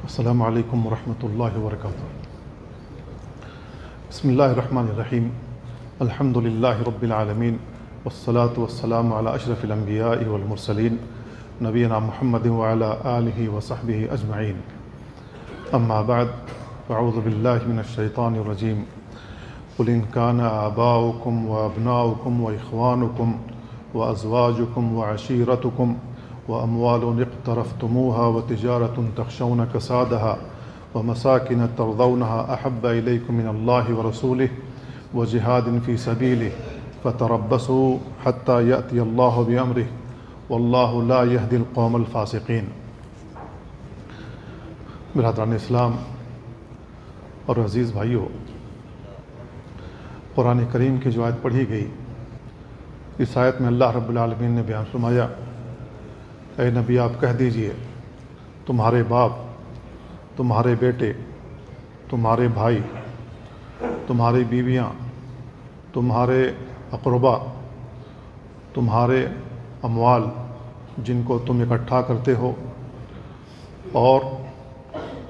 السلام علیکم ورحمۃ اللہ وبرکاتہ۔ بسم اللہ الرحمن الرحیم، الحمد للہ رب العالمین، والصلاة والسلام علی اشرف الانبیاء والمرسلین، نبینا محمد وعلی آلہ وصحبہ اجمعین، اما بعد، اعوذ باللہ من الشیطان الرجیم، قل ان کان آباؤکم وابناؤکم واخوانکم وازواجکم وعشیرتکم وأموال اقترفتموها وتجارة تخشون كسادها ومساكن ترضونها أحب إليكم من الله ورسوله وجهاد في سبيله فتربصوا حتى يأتي الله بأمره والله لا يهدي القوم الفاسقين۔ برادران اسلام اور عزیز بھائیو، قرآن کریم کی جو آیت پڑھی گئی، اس آیت میں اللہ رب العالمین نے بیان فرمایا، اے نبی آپ کہہ دیجئے تمہارے باپ، تمہارے بیٹے، تمہارے بھائی، تمہاری بیویاں، تمہارے اقربا، تمہارے اموال جن کو تم اکٹھا کرتے ہو، اور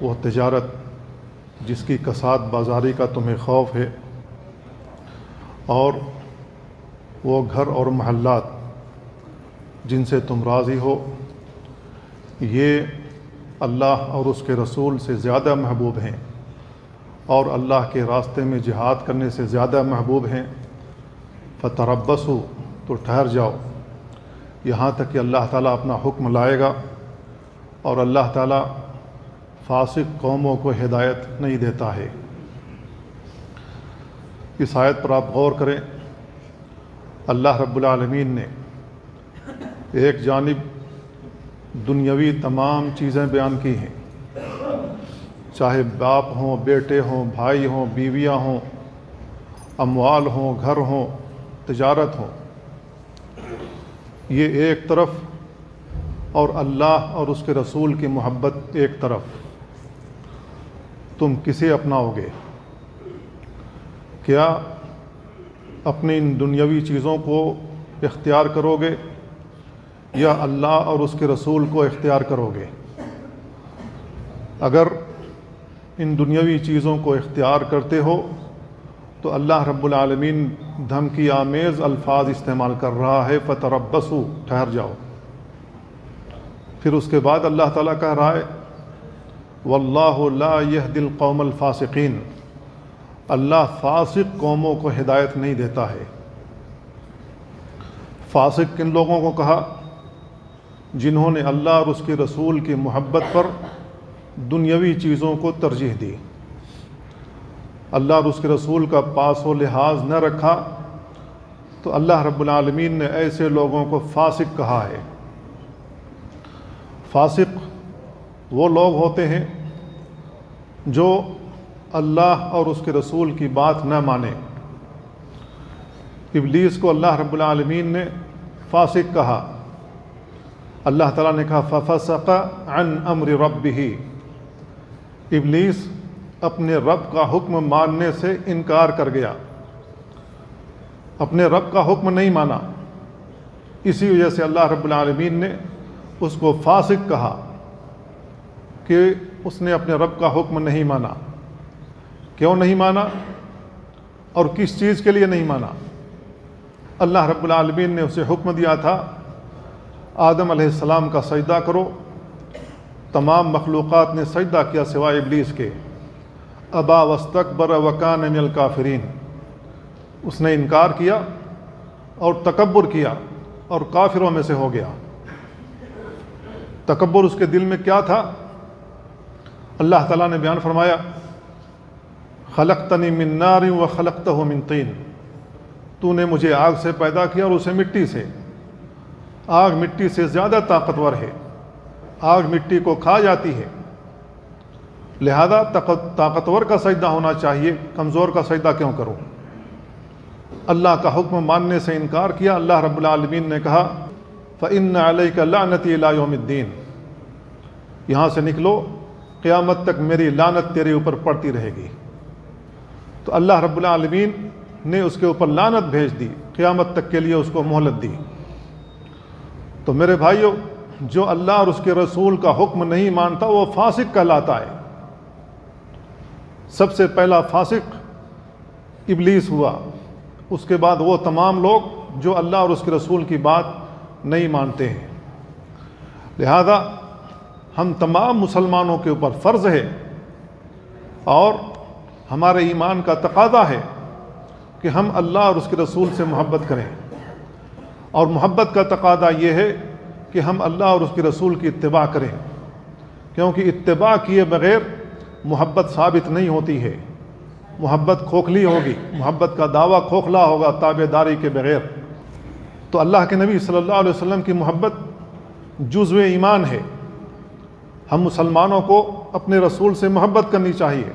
وہ تجارت جس کی کساد بازاری کا تمہیں خوف ہے، اور وہ گھر اور محلات جن سے تم راضی ہو، یہ اللہ اور اس کے رسول سے زیادہ محبوب ہیں اور اللہ کے راستے میں جہاد کرنے سے زیادہ محبوب ہیں۔ فتربصوا، تو ٹھہر جاؤ یہاں تک کہ اللہ تعالیٰ اپنا حکم لائے گا، اور اللہ تعالیٰ فاسق قوموں کو ہدایت نہیں دیتا ہے۔ اس آیت پر آپ غور کریں، اللہ رب العالمین نے ایک جانب دنیاوی تمام چیزیں بیان کی ہیں، چاہے باپ ہوں، بیٹے ہوں، بھائی ہوں، بیویاں ہوں، اموال ہوں، گھر ہوں، تجارت ہوں، یہ ایک طرف، اور اللہ اور اس کے رسول کی محبت ایک طرف۔ تم کسے اپناؤ گے؟ کیا اپنی ان دنیاوی چیزوں کو اختیار کرو گے یا اللہ اور اس کے رسول کو اختیار کرو گے؟ اگر ان دنیاوی چیزوں کو اختیار کرتے ہو تو اللہ رب العالمین دھمکی آمیز الفاظ استعمال کر رہا ہے، فتربصوا، ٹھہر جاؤ۔ پھر اس کے بعد اللہ تعالیٰ کہہ رہا ہے، واللہ لا یہدی القوم الفاسقین، اللہ فاسق قوموں کو ہدایت نہیں دیتا ہے۔ فاسق کن لوگوں کو کہا؟ جنہوں نے اللہ اور اس کے رسول کی محبت پر دنیاوی چیزوں کو ترجیح دی، اللہ اور اس کے رسول کا پاس و لحاظ نہ رکھا، تو اللہ رب العالمین نے ایسے لوگوں کو فاسق کہا ہے۔ فاسق وہ لوگ ہوتے ہیں جو اللہ اور اس کے رسول کی بات نہ مانے۔ ابلیس کو اللہ رب العالمین نے فاسق کہا، اللہ تعالیٰ نے کہا فَفَسَقَ عَنْ أَمْرِ رَبِّهِ، ابلیس اپنے رب کا حکم ماننے سے انکار کر گیا، اپنے رب کا حکم نہیں مانا، اسی وجہ سے اللہ رب العالمین نے اس کو فاسق کہا کہ اس نے اپنے رب کا حکم نہیں مانا۔ کیوں نہیں مانا اور کس چیز کے لیے نہیں مانا؟ اللہ رب العالمین نے اسے حکم دیا تھا آدم علیہ السلام کا سجدہ کرو، تمام مخلوقات نے سجدہ کیا سوائے ابلیس کے، ابا واستکبر وکان من الکافرین، اس نے انکار کیا اور تکبر کیا اور کافروں میں سے ہو گیا۔ تکبر اس کے دل میں کیا تھا؟ اللہ تعالیٰ نے بیان فرمایا، خلقتنی من نار وخلقتہ من طین، تو نے مجھے آگ سے پیدا کیا اور اسے مٹی سے۔ آگ مٹی سے زیادہ طاقتور ہے، آگ مٹی کو کھا جاتی ہے، لہذا طاقتور کا سجدہ ہونا چاہیے، کمزور کا سجدہ کیوں کروں؟ اللہ کا حکم ماننے سے انکار کیا۔ اللہ رب العالمین نے کہا فَإِنَّ عَلَيْكَ لَعْنَتِي إِلَىٰ يَوْمِ الدِّينِ، یہاں سے نکلو، قیامت تک میری لعنت تیرے اوپر پڑتی رہے گی۔ تو اللہ رب العالمین نے اس کے اوپر لعنت بھیج دی، قیامت تک کے لیے اس کو مہلت دی۔ تو میرے بھائیوں، جو اللہ اور اس کے رسول کا حکم نہیں مانتا وہ فاسق کہلاتا ہے۔ سب سے پہلا فاسق ابلیس ہوا، اس کے بعد وہ تمام لوگ جو اللہ اور اس کے رسول کی بات نہیں مانتے ہیں۔ لہذا ہم تمام مسلمانوں کے اوپر فرض ہے اور ہمارے ایمان کا تقاضا ہے کہ ہم اللہ اور اس کے رسول سے محبت کریں، اور محبت کا تقاضا یہ ہے کہ ہم اللہ اور اس کے رسول کی اتباع کریں، کیونکہ اتباع کیے بغیر محبت ثابت نہیں ہوتی ہے۔ محبت کھوکھلی ہوگی، محبت کا دعویٰ کھوکھلا ہوگا تابع داری کے بغیر۔ تو اللہ کے نبی صلی اللہ علیہ وسلم کی محبت جزو ایمان ہے۔ ہم مسلمانوں کو اپنے رسول سے محبت کرنی چاہیے،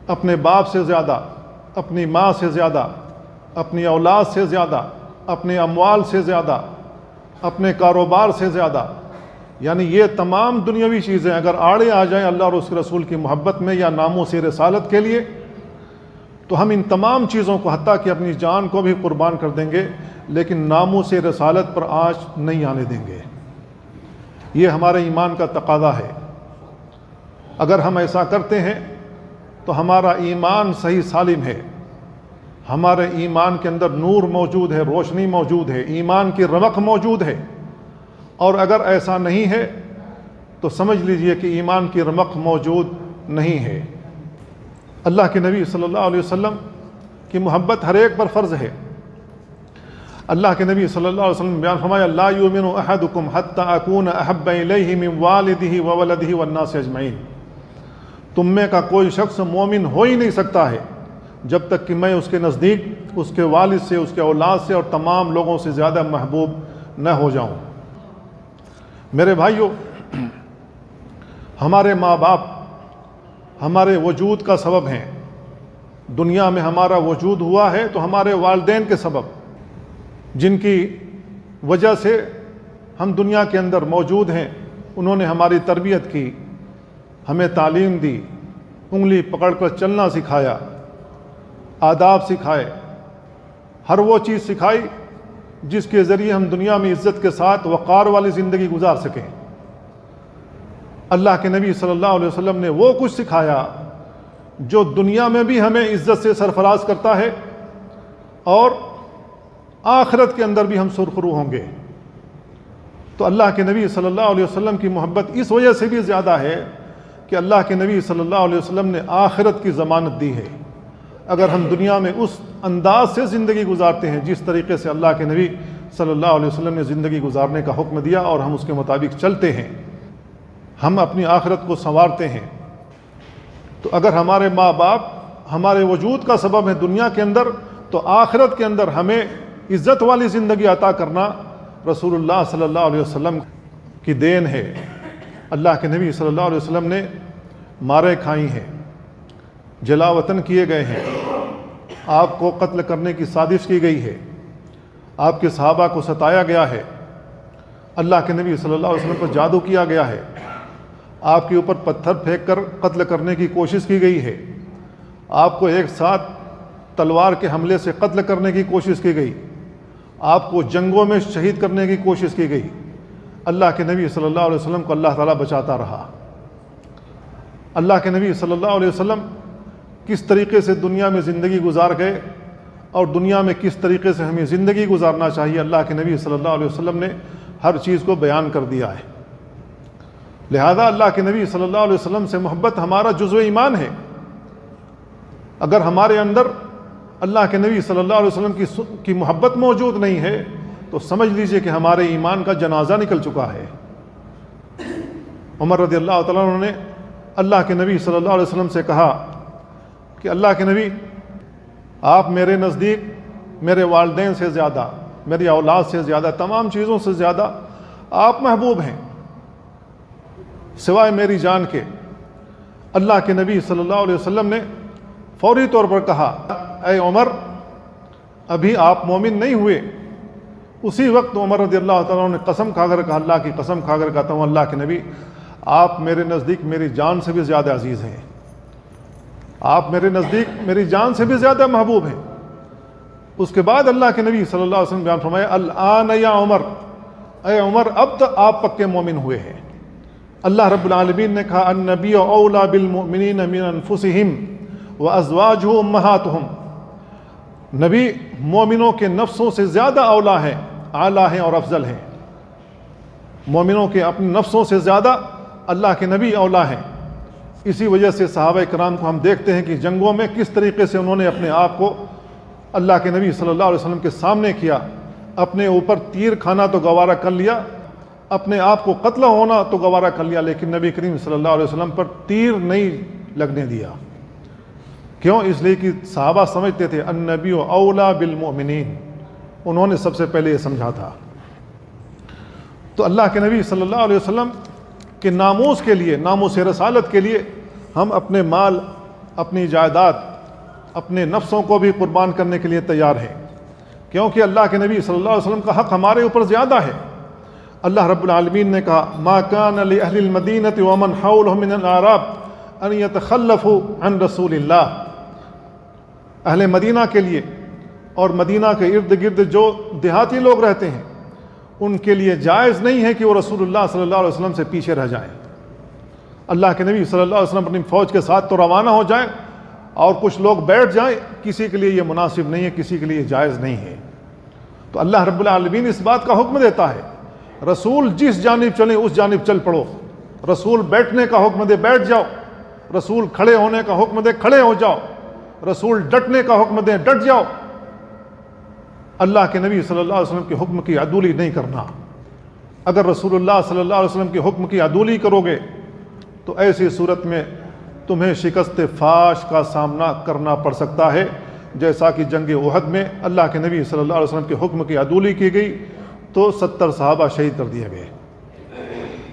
اپنے باپ سے زیادہ، اپنی ماں سے زیادہ، اپنی اولاد سے زیادہ، اپنے اموال سے زیادہ، اپنے کاروبار سے زیادہ، یعنی یہ تمام دنیاوی چیزیں اگر آڑے آ جائیں اللہ اور اس کے رسول کی محبت میں یا ناموس رسالت کے لیے، تو ہم ان تمام چیزوں کو حتیٰ کہ اپنی جان کو بھی قربان کر دیں گے، لیکن ناموس رسالت پر آنچ نہیں آنے دیں گے۔ یہ ہمارے ایمان کا تقاضا ہے۔ اگر ہم ایسا کرتے ہیں تو ہمارا ایمان صحیح سالم ہے، ہمارے ایمان کے اندر نور موجود ہے، روشنی موجود ہے، ایمان کی رمق موجود ہے۔ اور اگر ایسا نہیں ہے تو سمجھ لیجئے کہ ایمان کی رمق موجود نہیں ہے۔ اللہ کے نبی صلی اللہ علیہ وسلم کی محبت ہر ایک پر فرض ہے۔ اللہ کے نبی صلی اللہ علیہ وسلم نے بیان فرمایا لا یؤمن احدکم حتی اکون احب الیہ من والدہ وولدہ والناس اجمعین، تم میں کا کوئی شخص مومن ہو ہی نہیں سکتا ہے جب تک کہ میں اس کے نزدیک اس کے والد سے، اس کے اولاد سے اور تمام لوگوں سے زیادہ محبوب نہ ہو جاؤں۔ میرے بھائیوں، ہمارے ماں باپ ہمارے وجود کا سبب ہیں۔ دنیا میں ہمارا وجود ہوا ہے تو ہمارے والدین کے سبب، جن کی وجہ سے ہم دنیا کے اندر موجود ہیں۔ انہوں نے ہماری تربیت کی، ہمیں تعلیم دی، انگلی پکڑ کر چلنا سکھایا، آداب سکھائے، ہر وہ چیز سکھائی جس کے ذریعے ہم دنیا میں عزت کے ساتھ وقار والی زندگی گزار سکیں۔ اللہ کے نبی صلی اللہ علیہ وسلم نے وہ کچھ سکھایا جو دنیا میں بھی ہمیں عزت سے سرفراز کرتا ہے اور آخرت کے اندر بھی ہم سرخرو ہوں گے۔ تو اللہ کے نبی صلی اللہ علیہ وسلم کی محبت اس وجہ سے بھی زیادہ ہے کہ اللہ کے نبی صلی اللہ علیہ وسلم نے آخرت کی ضمانت دی ہے۔ اگر ہم دنیا میں اس انداز سے زندگی گزارتے ہیں جس طریقے سے اللہ کے نبی صلی اللہ علیہ وسلم نے زندگی گزارنے کا حکم دیا اور ہم اس کے مطابق چلتے ہیں، ہم اپنی آخرت کو سنوارتے ہیں۔ تو اگر ہمارے ماں باپ ہمارے وجود کا سبب ہے دنیا کے اندر، تو آخرت کے اندر ہمیں عزت والی زندگی عطا کرنا رسول اللہ صلی اللہ علیہ وسلم کی دین ہے۔ اللہ کے نبی صلی اللہ علیہ وسلم نے مارے کھائی ہیں، جلا وطن کیے گئے ہیں، آپ کو قتل کرنے کی سازش کی گئی ہے، آپ کے صحابہ کو ستایا گیا ہے، اللہ کے نبی صلی اللہ علیہ وسلم پر جادو کیا گیا ہے، آپ کے اوپر پتھر پھینک کر قتل کرنے کی کوشش کی گئی ہے، آپ کو ایک ساتھ تلوار کے حملے سے قتل کرنے کی کوشش کی گئی، آپ کو جنگوں میں شہید کرنے کی کوشش کی گئی۔ اللہ کے نبی صلی اللہ علیہ وسلم کو اللہ تعالیٰ بچاتا رہا۔ اللہ کے نبی صلی اللہ علیہ وسلم کس طریقے سے دنیا میں زندگی گزار گئے اور دنیا میں کس طریقے سے ہمیں زندگی گزارنا چاہیے، اللہ کے نبی صلی اللہ علیہ وسلم نے ہر چیز کو بیان کر دیا ہے۔ لہذا اللہ کے نبی صلی اللہ علیہ وسلم سے محبت ہمارا جزو ایمان ہے۔ اگر ہمارے اندر اللہ کے نبی صلی اللہ علیہ وسلم کی محبت موجود نہیں ہے تو سمجھ لیجئے کہ ہمارے ایمان کا جنازہ نکل چکا ہے۔ عمر رضی اللہ تعالیٰ عنہ نے اللہ کے نبی صلی اللہ علیہ وسلم سے کہا کہ اللہ کے نبی، آپ میرے نزدیک میرے والدین سے زیادہ، میری اولاد سے زیادہ، تمام چیزوں سے زیادہ آپ محبوب ہیں سوائے میری جان کے۔ اللہ کے نبی صلی اللہ علیہ وسلم نے فوری طور پر کہا، اے عمر، ابھی آپ مومن نہیں ہوئے۔ اسی وقت عمر رضی اللہ تعالیٰ نے قسم کھا کر کہا، اللہ کی قسم کھا کر کہتا ہوں اللہ کے نبی، آپ میرے نزدیک میری جان سے بھی زیادہ عزیز ہیں، آپ میرے نزدیک میری جان سے بھی زیادہ محبوب ہیں۔ اس کے بعد اللہ کے نبی صلی اللہ علیہ وسلم بیان فرمایا، الآن یا عمر، اے عمر اب تو آپ پکے مومن ہوئے ہیں۔ اللہ رب العالمین نے کہا النبی اولا بالمؤمنین من انفسہم وازواجہ امہاتہم، نبی مومنوں کے نفسوں سے زیادہ اولا ہیں، اعلیٰ ہیں اور افضل ہیں۔ مومنوں کے اپنے نفسوں سے زیادہ اللہ کے نبی اولا ہیں۔ اسی وجہ سے صحابہ کرام کو ہم دیکھتے ہیں کہ جنگوں میں کس طریقے سے انہوں نے اپنے آپ کو اللہ کے نبی صلی اللہ علیہ وسلم کے سامنے کیا۔ اپنے اوپر تیر کھانا تو گوارہ کر لیا، اپنے آپ کو قتل ہونا تو گوارہ کر لیا، لیکن نبی کریم صلی اللہ علیہ وسلم پر تیر نہیں لگنے دیا۔ کیوں؟ اس لیے کہ صحابہ سمجھتے تھے النبی اولا بالمؤمنین، انہوں نے سب سے پہلے یہ سمجھا تھا۔ تو اللہ کے نبی صلی اللہ علیہ وسلم کے ناموس کے لیے، ناموس رسالت کے لیے ہم اپنے مال، اپنی جائیداد، اپنے نفسوں کو بھی قربان کرنے کے لیے تیار ہیں، کیونکہ اللہ کے نبی صلی اللہ علیہ وسلم کا حق ہمارے اوپر زیادہ ہے۔ اللہ رب العالمین نے کہا ما کان لأہل المدینۃ ومن حولهم من الاعراب ان یتخلفوا عن رسول اللہ، اہل مدینہ کے لیے اور مدینہ کے ارد گرد جو دیہاتی لوگ رہتے ہیں ان کے لیے جائز نہیں ہے کہ وہ رسول اللہ صلی اللہ علیہ وسلم سے پیچھے رہ جائیں۔ اللہ کے نبی صلی اللہ علیہ وسلم اپنی فوج کے ساتھ تو روانہ ہو جائیں اور کچھ لوگ بیٹھ جائیں، کسی کے لیے یہ مناسب نہیں ہے، کسی کے لیے جائز نہیں ہے۔ تو اللہ رب العالمین اس بات کا حکم دیتا ہے رسول جس جانب چلیں اس جانب چل پڑو، رسول بیٹھنے کا حکم دے بیٹھ جاؤ، رسول کھڑے ہونے کا حکم دے کھڑے ہو جاؤ، رسول ڈٹنے کا حکم دے ڈٹ جاؤ۔ اللہ کے نبی صلی اللہ علیہ وسلم کے حکم کی عدولی نہیں کرنا۔ اگر رسول اللہ صلی اللہ علیہ وسلم کے حکم کی عدولی کرو گے تو ایسی صورت میں تمہیں شکست فاش کا سامنا کرنا پڑ سکتا ہے، جیسا کہ جنگ احد میں اللہ کے نبی صلی اللہ علیہ وسلم کے حکم کی عدولی کی گئی تو 70 صحابہ شہید کر دیے گئے۔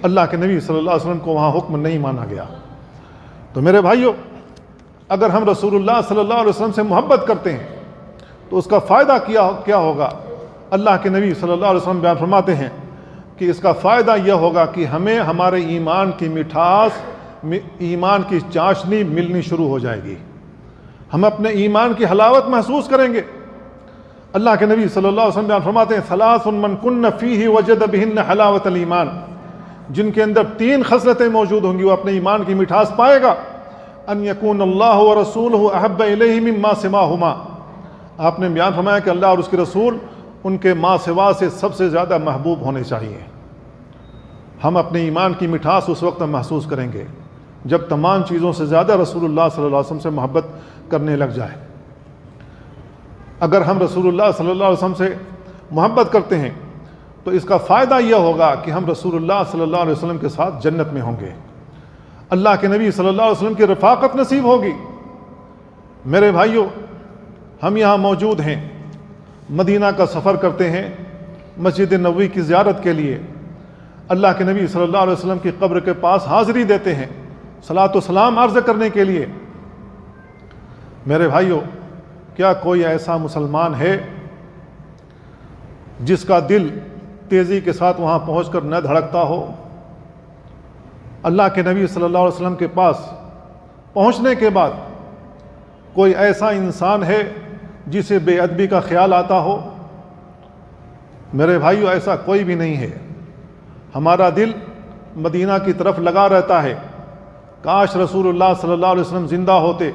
اللہ کے نبی صلی اللہ علیہ وسلم کو وہاں حکم نہیں مانا گیا۔ تو میرے بھائیوں، اگر ہم رسول اللہ صلی اللہ علیہ وسلم سے محبت کرتے ہیں تو اس کا فائدہ کیا ہوگا؟ اللہ کے نبی صلی اللہ علیہ وسلم بیان فرماتے ہیں کہ اس کا فائدہ یہ ہوگا کہ ہمیں ہمارے ایمان کی مٹھاس، ایمان کی چاشنی ملنی شروع ہو جائے گی، ہم اپنے ایمان کی حلاوت محسوس کریں گے۔ اللہ کے نبی صلی اللہ علیہ وسلم بیان فرماتے ہیں ثلاث من کن فیہ وجد بہن حلاوت الایمان، جن کے اندر 3 خصلتیں موجود ہوں گی وہ اپنے ایمان کی مٹھاس پائے گا۔ ان یکون اللہ ورسولہ احب الیہ مما سواہما، آپ نے بیان فرمایا کہ اللہ اور اس کے رسول ان کے ماں سوا سے سب سے زیادہ محبوب ہونے چاہیے۔ ہم اپنے ایمان کی مٹھاس اس وقت محسوس کریں گے جب تمام چیزوں سے زیادہ رسول اللہ صلی اللہ علیہ وسلم سے محبت کرنے لگ جائے۔ اگر ہم رسول اللہ صلی اللہ علیہ وسلم سے محبت کرتے ہیں تو اس کا فائدہ یہ ہوگا کہ ہم رسول اللہ صلی اللہ علیہ وسلم کے ساتھ جنت میں ہوں گے، اللہ کے نبی صلی اللہ علیہ وسلم کی رفاقت نصیب ہوگی۔ میرے بھائیوں، ہم یہاں موجود ہیں، مدینہ کا سفر کرتے ہیں مسجد نبوی کی زیارت کے لیے، اللہ کے نبی صلی اللہ علیہ وسلم کی قبر کے پاس حاضری دیتے ہیں صلاۃ و سلام عرض کرنے کے لیے۔ میرے بھائیوں، کیا کوئی ایسا مسلمان ہے جس کا دل تیزی کے ساتھ وہاں پہنچ کر نہ دھڑکتا ہو؟ اللہ کے نبی صلی اللہ علیہ وسلم کے پاس پہنچنے کے بعد کوئی ایسا انسان ہے جسے بے ادبی کا خیال آتا ہو؟ میرے بھائیو، ایسا کوئی بھی نہیں ہے۔ ہمارا دل مدینہ کی طرف لگا رہتا ہے، کاش رسول اللہ صلی اللہ علیہ وسلم زندہ ہوتے،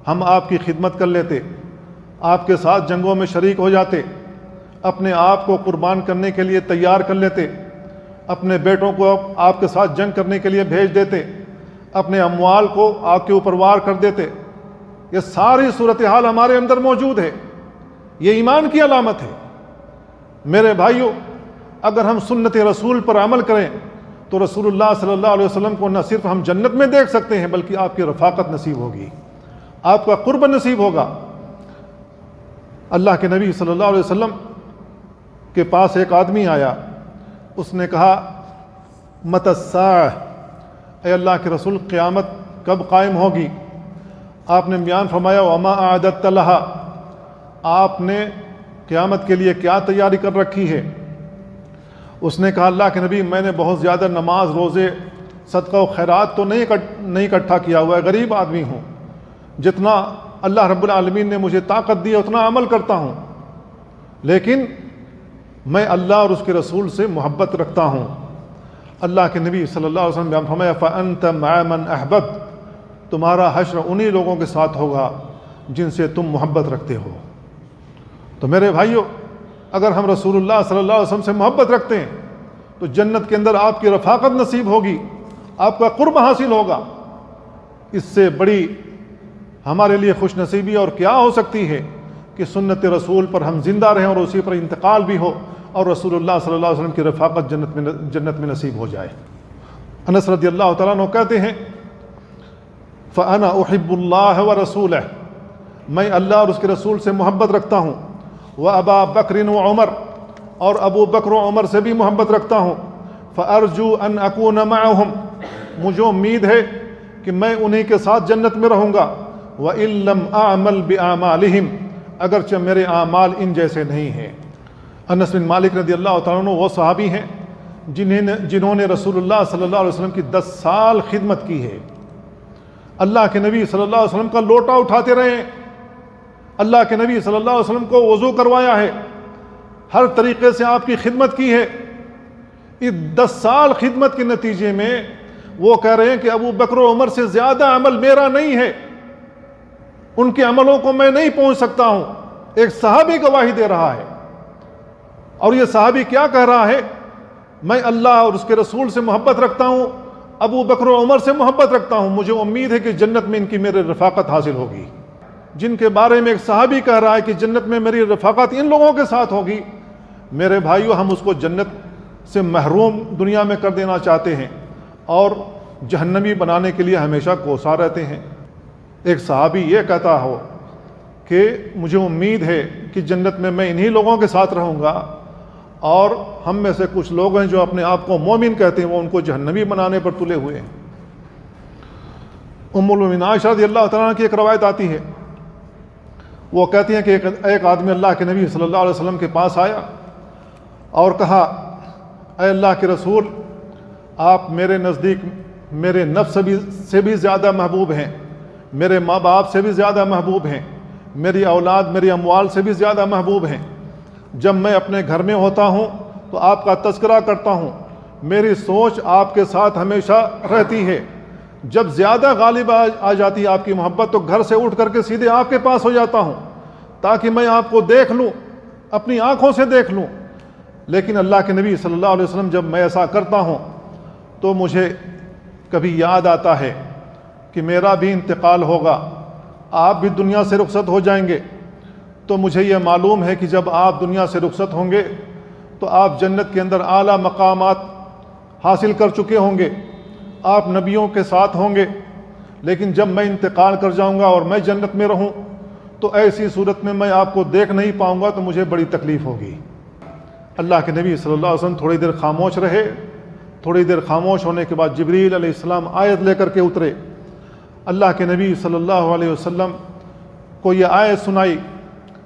ہم آپ کی خدمت کر لیتے، آپ کے ساتھ جنگوں میں شریک ہو جاتے، اپنے آپ کو قربان کرنے کے لیے تیار کر لیتے، اپنے بیٹوں کو آپ کے ساتھ جنگ کرنے کے لیے بھیج دیتے، اپنے اموال کو آپ کے اوپر وار کر دیتے۔ یہ ساری صورتحال ہمارے اندر موجود ہے، یہ ایمان کی علامت ہے۔ میرے بھائیوں، اگر ہم سنت رسول پر عمل کریں تو رسول اللہ صلی اللہ علیہ وسلم کو نہ صرف ہم جنت میں دیکھ سکتے ہیں بلکہ آپ کی رفاقت نصیب ہوگی، آپ کا قرب نصیب ہوگا۔ اللہ کے نبی صلی اللہ علیہ وسلم کے پاس ایک آدمی آیا، اس نے کہا متی الساعہ، اے اللہ کے رسول قیامت کب قائم ہوگی؟ آپ نے بیان فرمایا وما اعددت لہا، آپ نے قیامت کے لیے کیا تیاری کر رکھی ہے؟ اس نے کہا اللہ کے نبی، میں نے بہت زیادہ نماز، روزے، صدقہ و خیرات تو نہیں اکٹھا کیا ہوا ہے، غریب آدمی ہوں، جتنا اللہ رب العالمین نے مجھے طاقت دی اتنا عمل کرتا ہوں، لیکن میں اللہ اور اس کے رسول سے محبت رکھتا ہوں۔ اللہ کے نبی صلی اللہ علیہ وسلم نے فرمایا فَأَنْتَ مَعَ مَنْ أَحْبَبْتَ، تمہارا حشر انہی لوگوں کے ساتھ ہوگا جن سے تم محبت رکھتے ہو۔ تو میرے بھائیو، اگر ہم رسول اللہ صلی اللہ علیہ وسلم سے محبت رکھتے ہیں تو جنت کے اندر آپ کی رفاقت نصیب ہوگی، آپ کا قرب حاصل ہوگا۔ اس سے بڑی ہمارے لیے خوش نصیبی اور کیا ہو سکتی ہے کہ سنت رسول پر ہم زندہ رہیں اور اسی پر انتقال بھی ہو اور رسول اللہ صلی اللہ علیہ وسلم کی رفاقت جنت میں نصیب ہو جائے۔ انس رضی اللہ تعالیٰ عنہ کہتے ہیں فَأَنَا أُحِبُّ اللَّهَ وَرَسُولَهُ، میں اللہ اور اس کے رسول سے محبت رکھتا ہوں، وَأَبَا بَكْرٍ وَعُمَرَ، اور ابو بکر و عمر سے بھی محبت رکھتا ہوں، فَأَرْجُو أَنْ أَكُونَ مَعَهُمْ، مجھے امید ہے کہ میں انہی کے ساتھ جنت میں رہوں گا، وَإِن لَّمْ أَعْمَلْ بِأَعْمَالِهِمْ، اگرچہ میرے اعمال ان جیسے نہیں ہیں۔ انس بن مالک رضی اللہ تعالیٰ عنہ وہ صحابی ہیں جنہوں نے رسول اللہ صلی اللہ علیہ وسلم کی 10 سال خدمت کی ہے۔ اللہ کے نبی صلی اللہ علیہ وسلم کا لوٹا اٹھاتے رہے ہیں، اللہ کے نبی صلی اللہ علیہ وسلم کو وضو کروایا ہے، ہر طریقے سے آپ کی خدمت کی ہے۔ اس 10 سال خدمت کے نتیجے میں وہ کہہ رہے ہیں کہ ابو بکر و عمر سے زیادہ عمل میرا نہیں ہے، ان کے عملوں کو میں نہیں پہنچ سکتا ہوں۔ ایک صحابی گواہی دے رہا ہے، اور یہ صحابی کیا کہہ رہا ہے؟ میں اللہ اور اس کے رسول سے محبت رکھتا ہوں، ابو بکر و عمر سے محبت رکھتا ہوں، مجھے امید ہے کہ جنت میں ان کی میرے رفاقت حاصل ہوگی۔ جن کے بارے میں ایک صحابی کہہ رہا ہے کہ جنت میں میری رفاقت ان لوگوں کے ساتھ ہوگی، میرے بھائیو ہم اس کو جنت سے محروم دنیا میں کر دینا چاہتے ہیں اور جہنمی بنانے کے لیے ہمیشہ کوسا رہتے ہیں۔ ایک صحابی یہ کہتا ہو کہ مجھے امید ہے کہ جنت میں انہی لوگوں کے ساتھ رہوں گا، اور ہم میں سے کچھ لوگ ہیں جو اپنے آپ کو مومن کہتے ہیں، وہ ان کو جہنمی بنانے پر تلے ہوئے ہیں۔ ام المؤمنین عائشہ رضی اللہ تعالیٰ عنہ کی ایک روایت آتی ہے، وہ کہتی ہیں کہ ایک آدمی اللہ کے نبی صلی اللہ علیہ وسلم کے پاس آیا اور کہا اے اللہ کے رسول، آپ میرے نزدیک میرے نفس سے بھی زیادہ محبوب ہیں، میرے ماں باپ سے بھی زیادہ محبوب ہیں، میری اولاد میری اموال سے بھی زیادہ محبوب ہیں۔ جب میں اپنے گھر میں ہوتا ہوں تو آپ کا تذکرہ کرتا ہوں، میری سوچ آپ کے ساتھ ہمیشہ رہتی ہے، جب زیادہ غالب آ جاتی ہے آپ کی محبت تو گھر سے اٹھ کر کے سیدھے آپ کے پاس ہو جاتا ہوں تاکہ میں آپ کو دیکھ لوں، اپنی آنکھوں سے دیکھ لوں۔ لیکن اللہ کے نبی صلی اللہ علیہ وسلم جب میں ایسا کرتا ہوں تو مجھے کبھی یاد آتا ہے کہ میرا بھی انتقال ہوگا، آپ بھی دنیا سے رخصت ہو جائیں گے، تو مجھے یہ معلوم ہے کہ جب آپ دنیا سے رخصت ہوں گے تو آپ جنت کے اندر اعلیٰ مقامات حاصل کر چکے ہوں گے، آپ نبیوں کے ساتھ ہوں گے، لیکن جب میں انتقال کر جاؤں گا اور میں جنت میں رہوں تو ایسی صورت میں میں آپ کو دیکھ نہیں پاؤں گا تو مجھے بڑی تکلیف ہوگی۔ اللہ کے نبی صلی اللہ علیہ وسلم تھوڑی دیر خاموش رہے، تھوڑی دیر خاموش ہونے کے بعد جبریل علیہ السلام آیت لے کر کے اترے، اللہ کے نبی صلی اللہ علیہ وسلم کو یہ آیت سنائی۔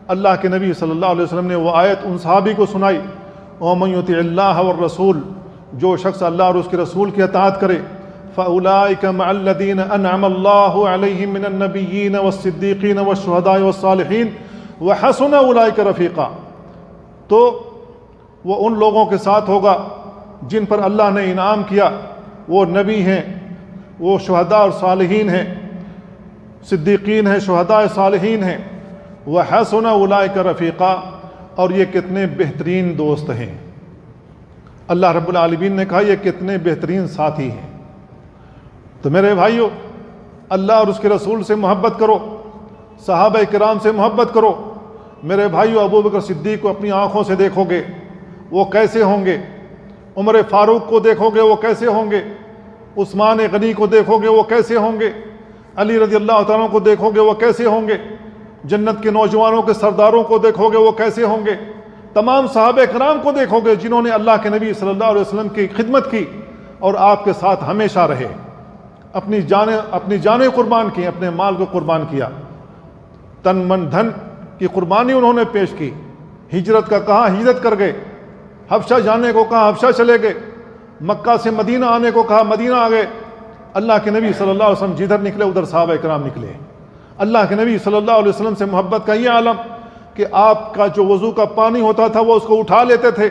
اللہ کے نبی صلی اللہ علیہ وسلم نے وہ آیت ان صحابی کو سنائی، وَمَن يُطِعِ اللَّهَ وَالرَّسُولَ، جو شخص اللہ اور اس کے رسول کی اطاعت کرے، فَأُولَٰئِكَ مَعَ الَّذِينَ أَنْعَمَ اللَّهُ عَلَيْهِم مِّنَ النَّبِيِّينَ وَالصِّدِّيقِينَ وَالشُّهَدَاءِ وَالصَّالِحِينَ وَحَسُنَ أُولَٰئِكَ رَفِيقًا، تو وہ ان لوگوں کے ساتھ ہوگا جن پر اللہ نے انعام کیا، وہ نبی ہیں، وہ شہداء اور صالحین ہیں، صدیقین ہیں، شہداء صالحین ہیں، وَحَسُنَ أُولَٰئِكَ رَفِيقًا، اور یہ کتنے بہترین دوست ہیں۔ اللہ رب العالمین نے کہا یہ کتنے بہترین ساتھی ہیں۔ تو میرے بھائیو، اللہ اور اس کے رسول سے محبت کرو، صحابہ کرام سے محبت کرو۔ میرے بھائیو، ابو بکر صدیق کو اپنی آنکھوں سے دیکھو گے وہ کیسے ہوں گے، عمر فاروق کو دیکھو گے وہ کیسے ہوں گے، عثمان غنی کو دیکھو گے وہ کیسے ہوں گے، علی رضی اللہ تعالیٰ کو دیکھو گے وہ کیسے ہوں گے، جنت کے نوجوانوں کے سرداروں کو دیکھو گے وہ کیسے ہوں گے، تمام صحابہ کرام کو دیکھو گے جنہوں نے اللہ کے نبی صلی اللہ علیہ وسلم کی خدمت کی اور آپ کے ساتھ ہمیشہ رہے، اپنی جانیں قربان کی، اپنے مال کو قربان کیا، تن من دھن کی قربانی انہوں نے پیش کی، ہجرت کا کہا ہجرت کر گئے، حبشہ جانے کو کہا حبشہ چلے گئے، مکہ سے مدینہ آنے کو کہا مدینہ آ گئے۔ اللہ کے نبی صلی اللہ علیہ وسلم جدھر نکلے ادھر صحابہ کرام نکلے۔ اللہ کے نبی صلی اللہ علیہ وسلم سے محبت کا یہ عالم کہ آپ کا جو وضو کا پانی ہوتا تھا وہ اس کو اٹھا لیتے تھے.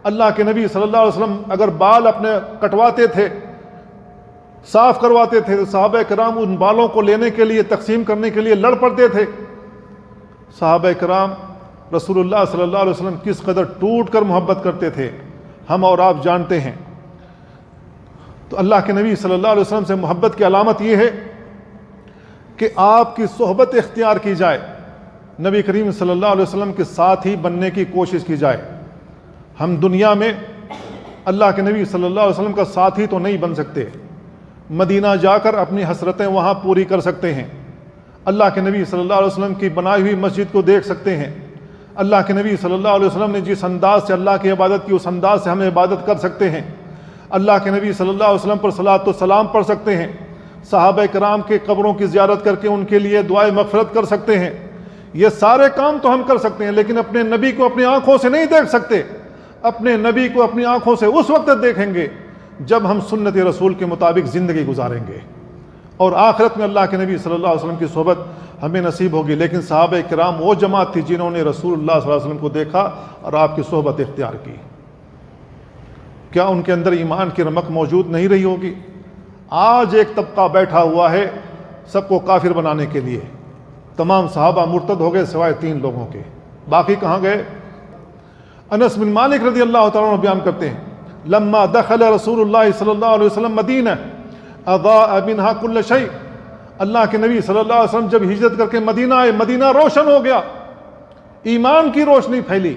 اللہ کے نبی صلی اللہ علیہ وسلم اگر بال اپنے کٹواتے تھے، صاف کرواتے تھے، تو صحابہ کرام ان بالوں کو لینے کے لیے، تقسیم کرنے کے لیے لڑ پڑتے تھے. صحابہ کرام رسول اللہ صلی اللہ علیہ وسلم کس قدر ٹوٹ کر محبت کرتے تھے، ہم اور آپ جانتے ہیں. تو اللہ کے نبی صلی اللہ علیہ وسلم سے محبت کی علامت یہ ہے کہ آپ کی صحبت اختیار کی جائے، نبی کریم صلی اللہ علیہ وسلم کے ساتھ ہی بننے کی کوشش کی جائے. ہم دنیا میں اللہ کے نبی صلی اللہ علیہ وسلم کا ساتھی تو نہیں بن سکتے، مدینہ جا کر اپنی حسرتیں وہاں پوری کر سکتے ہیں، اللہ کے نبی صلی اللہ علیہ وسلم کی بنائی ہوئی مسجد کو دیکھ سکتے ہیں، اللہ کے نبی صلی اللہ علیہ وسلم نے جس انداز سے اللہ کی عبادت کی اس انداز سے ہم عبادت کر سکتے ہیں، اللہ کے نبی صلی اللہ علیہ وسلم پر صلاۃ و سلام پڑھ سکتے ہیں، صحابہ کرام کے قبروں کی زیارت کر کے ان کے لیے دعائے مغفرت کر سکتے ہیں. یہ سارے کام تو ہم کر سکتے ہیں، لیکن اپنے نبی کو اپنی آنکھوں سے نہیں دیکھ سکتے. اپنے نبی کو اپنی آنکھوں سے اس وقت دیکھیں گے جب ہم سنت رسول کے مطابق زندگی گزاریں گے، اور آخرت میں اللہ کے نبی صلی اللہ علیہ وسلم کی صحبت ہمیں نصیب ہوگی. لیکن صحابہ کرام وہ جماعت تھی جنہوں نے رسول اللہ صلی اللہ علیہ وسلم کو دیکھا اور آپ کی صحبت اختیار کی. کیا ان کے اندر ایمان کی رمق موجود نہیں رہی ہوگی؟ آج ایک طبقہ بیٹھا ہوا ہے سب کو کافر بنانے کے لیے. تمام صحابہ مرتد ہو گئے سوائے 3 لوگوں کے، باقی کہاں گئے؟ انس بن مالک رضی اللہ تعالیٰ عنہ بیان کرتے ہیں، لما دخل رسول اللہ صلی اللہ علیہ وسلم مدینہ اضاء منها كل شيء. اللہ کے نبی صلی اللہ علیہ وسلم جب ہجرت کر کے مدینہ آئے، مدینہ روشن ہو گیا، ایمان کی روشنی پھیلی،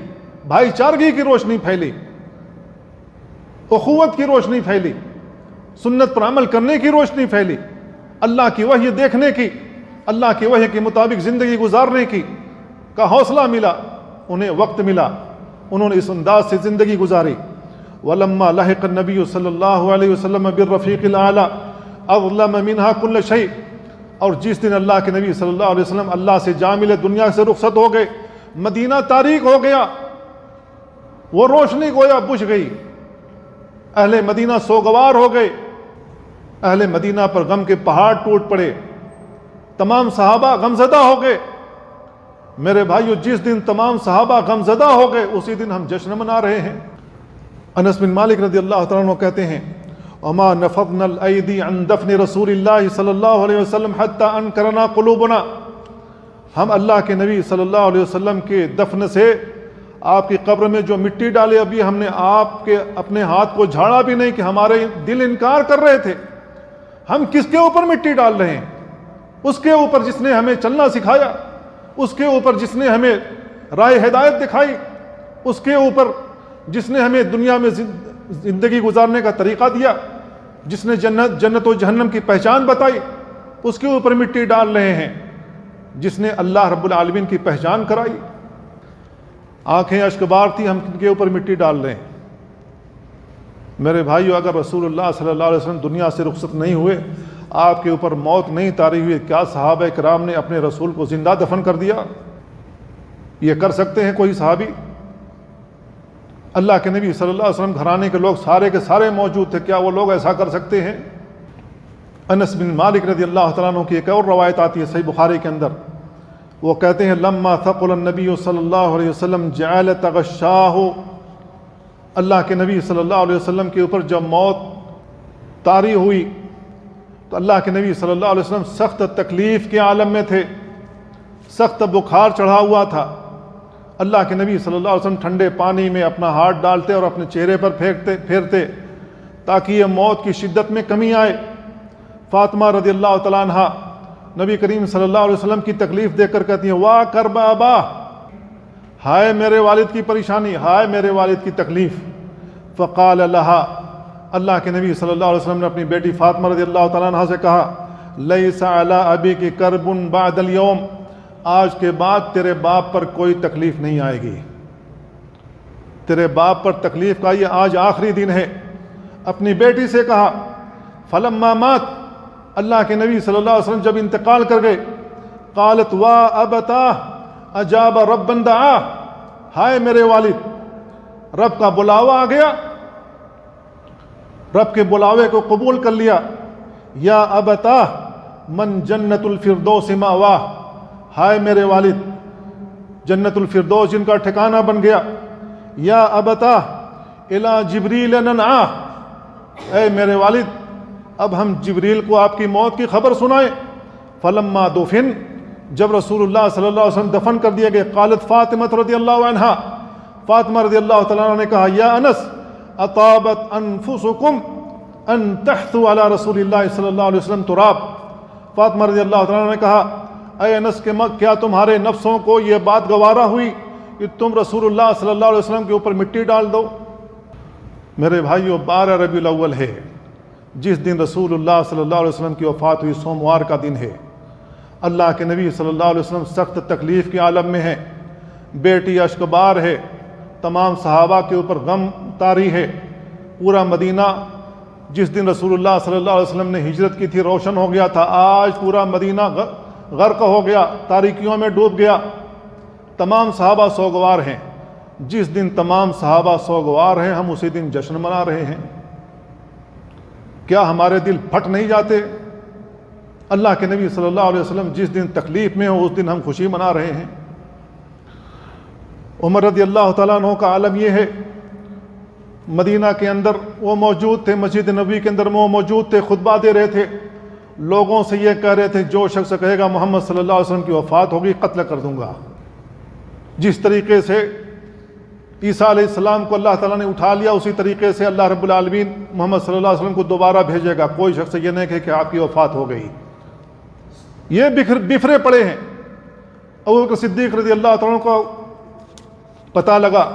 بھائی چارگی کی روشنی پھیلی، اخوت کی روشنی پھیلی، سنت پر عمل کرنے کی روشنی پھیلی، اللہ کی وحی دیکھنے کی، اللہ کی وحی کے مطابق زندگی گزارنے کی کا حوصلہ ملا، انہیں وقت ملا، انہوں نے اس انداز سے زندگی گزاری. وَلَمَّا لَحِقَ النَّبِيُّ صلی اللہ علیہ وسلم بِالرَّفِيقِ الْأَعْلَىٰ أَظْلَمَ مِنْهَا كُلَّ شَيْءٍ. اور جس دن اللہ کے نبی صلی اللہ علیہ وسلم اللہ سے جا ملے، دنیا سے رخصت ہو گئے، مدینہ تاریک ہو گیا، وہ روشنی گویا بجھ گئی، اہل مدینہ سوگوار ہو گئے، اہل مدینہ پر غم کے پہاڑ ٹوٹ پڑے، تمام صحابہ غمزدہ ہو گئے. میرے بھائیو، جس دن تمام صحابہ غمزدہ ہو گئے اسی دن ہم جشن منا رہے ہیں. انس بن مالک رضی اللہ تعالیٰ عنہ کہتے ہیں، وما نفضنا الایدی عن دفن رسول اللہ صلی اللہ علیہ وسلم حتی انکرنا قلوبنا. ہم اللہ کے نبی صلی اللہ علیہ وسلم کے دفن سے آپ کی قبر میں جو مٹی ڈالے، ابھی ہم نے آپ کے اپنے ہاتھ کو جھاڑا بھی نہیں کہ ہمارے دل انکار کر رہے تھے. ہم کس کے اوپر مٹی ڈال رہے ہیں؟ اس کے اوپر جس نے ہمیں چلنا سکھایا، اس کے اوپر جس نے ہمیں راہ ہدایت دکھائی، اس کے اوپر جس نے ہمیں دنیا میں زندگی گزارنے کا طریقہ دیا، جس نے جنت و جہنم کی پہچان بتائی، اس کے اوپر مٹی ڈال رہے ہیں. جس نے اللہ رب العالمین کی پہچان کرائی، آنکھیں اشک بار تھی، ہم ان کے اوپر مٹی ڈال رہے ہیں. میرے بھائیو، اگر رسول اللہ صلی اللہ علیہ وسلم دنیا سے رخصت نہیں ہوئے، آپ کے اوپر موت نہیں طاری ہوئی، کیا صحابہ کرام نے اپنے رسول کو زندہ دفن کر دیا؟ یہ کر سکتے ہیں کوئی صحابی؟ اللہ کے نبی صلی اللہ علیہ وسلم گھرانے کے لوگ سارے کے سارے موجود تھے، کیا وہ لوگ ایسا کر سکتے ہیں؟ انس بن مالک رضی اللہ تعالیٰ عنہ کی ایک اور روایت آتی ہے صحیح بخاری کے اندر، وہ کہتے ہیں، لما ثقل النبی صلی اللہ علیہ وسلم جعل تغشاہ. اللہ کے نبی صلی اللہ علیہ وسلم کے اوپر جب موت طاری ہوئی تو اللہ کے نبی صلی اللہ علیہ وسلم سخت تکلیف کے عالم میں تھے، سخت بخار چڑھا ہوا تھا. اللہ کے نبی صلی اللہ علیہ وسلم ٹھنڈے پانی میں اپنا ہاتھ ڈالتے اور اپنے چہرے پر پھیرتے تاکہ یہ موت کی شدت میں کمی آئے. فاطمہ رضی اللہ تعالیٰ عنہ نبی کریم صلی اللہ علیہ وسلم کی تکلیف دیکھ کر کہتی ہیں، واہ کرب ابا، ہائے میرے والد کی پریشانی، ہائے میرے والد کی تکلیف. فقال لها، اللہ کے نبی صلی اللہ علیہ وسلم نے اپنی بیٹی فاطمہ رضی اللہ تعالیٰ عنہ سے کہا، لیس علی ابیک کرب بعد اليوم، آج کے بعد تیرے باپ پر کوئی تکلیف نہیں آئے گی، تیرے باپ پر تکلیف کا یہ آج آخری دن ہے. اپنی بیٹی سے کہا. فلما مات، اللہ کے نبی صلی اللہ علیہ وسلم جب انتقال کر گئے، قالت وا ابتاہ اجاب ربا دعا، ہائے میرے والد، رب کا بلاوا آ گیا، رب کے بلاوے کو قبول کر لیا. یا ابتاہ من جنت الفردوس ماواہ، ہائے میرے والد، جنت الفردوس جن کا ٹھکانہ بن گیا. یا ابتا الی جبریل ننعا، اے میرے والد اب ہم جبریل کو آپ کی موت کی خبر سنائیں. فلما دفن، جب رسول اللہ صلی اللہ علیہ وسلم دفن کر دیے گئے، قالت فاطمہ رضی اللہ عنہا، فاطمہ رضی اللہ تعالیٰ عنہ نے کہا یا انس اطابت انفسکم ان تحثوا علی رسول اللہ صلی اللہ علیہ وسلم تراب. فاطمہ رضی اللہ تعالیٰ عنہ نے کہا اے انس کہ کیا تمہارے نفسوں کو یہ بات گوارا ہوئی کہ تم رسول اللہ صلی اللہ علیہ وسلم کے اوپر مٹی ڈال دو. میرے بھائیو 12 ربیع الاول ہے، جس دن رسول اللہ صلی اللہ علیہ وسلم کی وفات ہوئی، سوموار کا دن ہے. اللہ کے نبی صلی اللہ علیہ وسلم سخت تکلیف کے عالم میں ہیں، بیٹی اشکبار ہے، تمام صحابہ کے اوپر غم طاری ہے. پورا مدینہ جس دن رسول اللہ صلی اللہ علیہ وسلم نے ہجرت کی تھی روشن ہو گیا تھا، آج پورا مدینہ غرق ہو گیا، تاریکیوں میں ڈوب گیا. تمام صحابہ سوگوار ہیں. جس دن تمام صحابہ سوگوار ہیں، ہم اسی دن جشن منا رہے ہیں. کیا ہمارے دل پھٹ نہیں جاتے؟ اللہ کے نبی صلی اللہ علیہ وسلم جس دن تکلیف میں ہو اس دن ہم خوشی منا رہے ہیں. عمر رضی اللہ تعالیٰ عنہ کا عالم یہ ہے، مدینہ کے اندر وہ موجود تھے، مسجد نبوی کے اندر وہ موجود تھے، خطبہ دے رہے تھے. لوگوں سے یہ کہہ رہے تھے جو شخص کہے گا محمد صلی اللہ علیہ وسلم کی وفات ہوگی قتل کر دوں گا. جس طریقے سے عیسیٰ علیہ السلام کو اللہ تعالیٰ نے اٹھا لیا، اسی طریقے سے اللہ رب العالمین محمد صلی اللہ علیہ وسلم کو دوبارہ بھیجے گا. کوئی شخص یہ نہیں کہے کہ آپ کی وفات ہو گئی. یہ بفرے پڑے ہیں. ابوبکر صدیق رضی اللہ تعالیٰ کو پتہ لگا،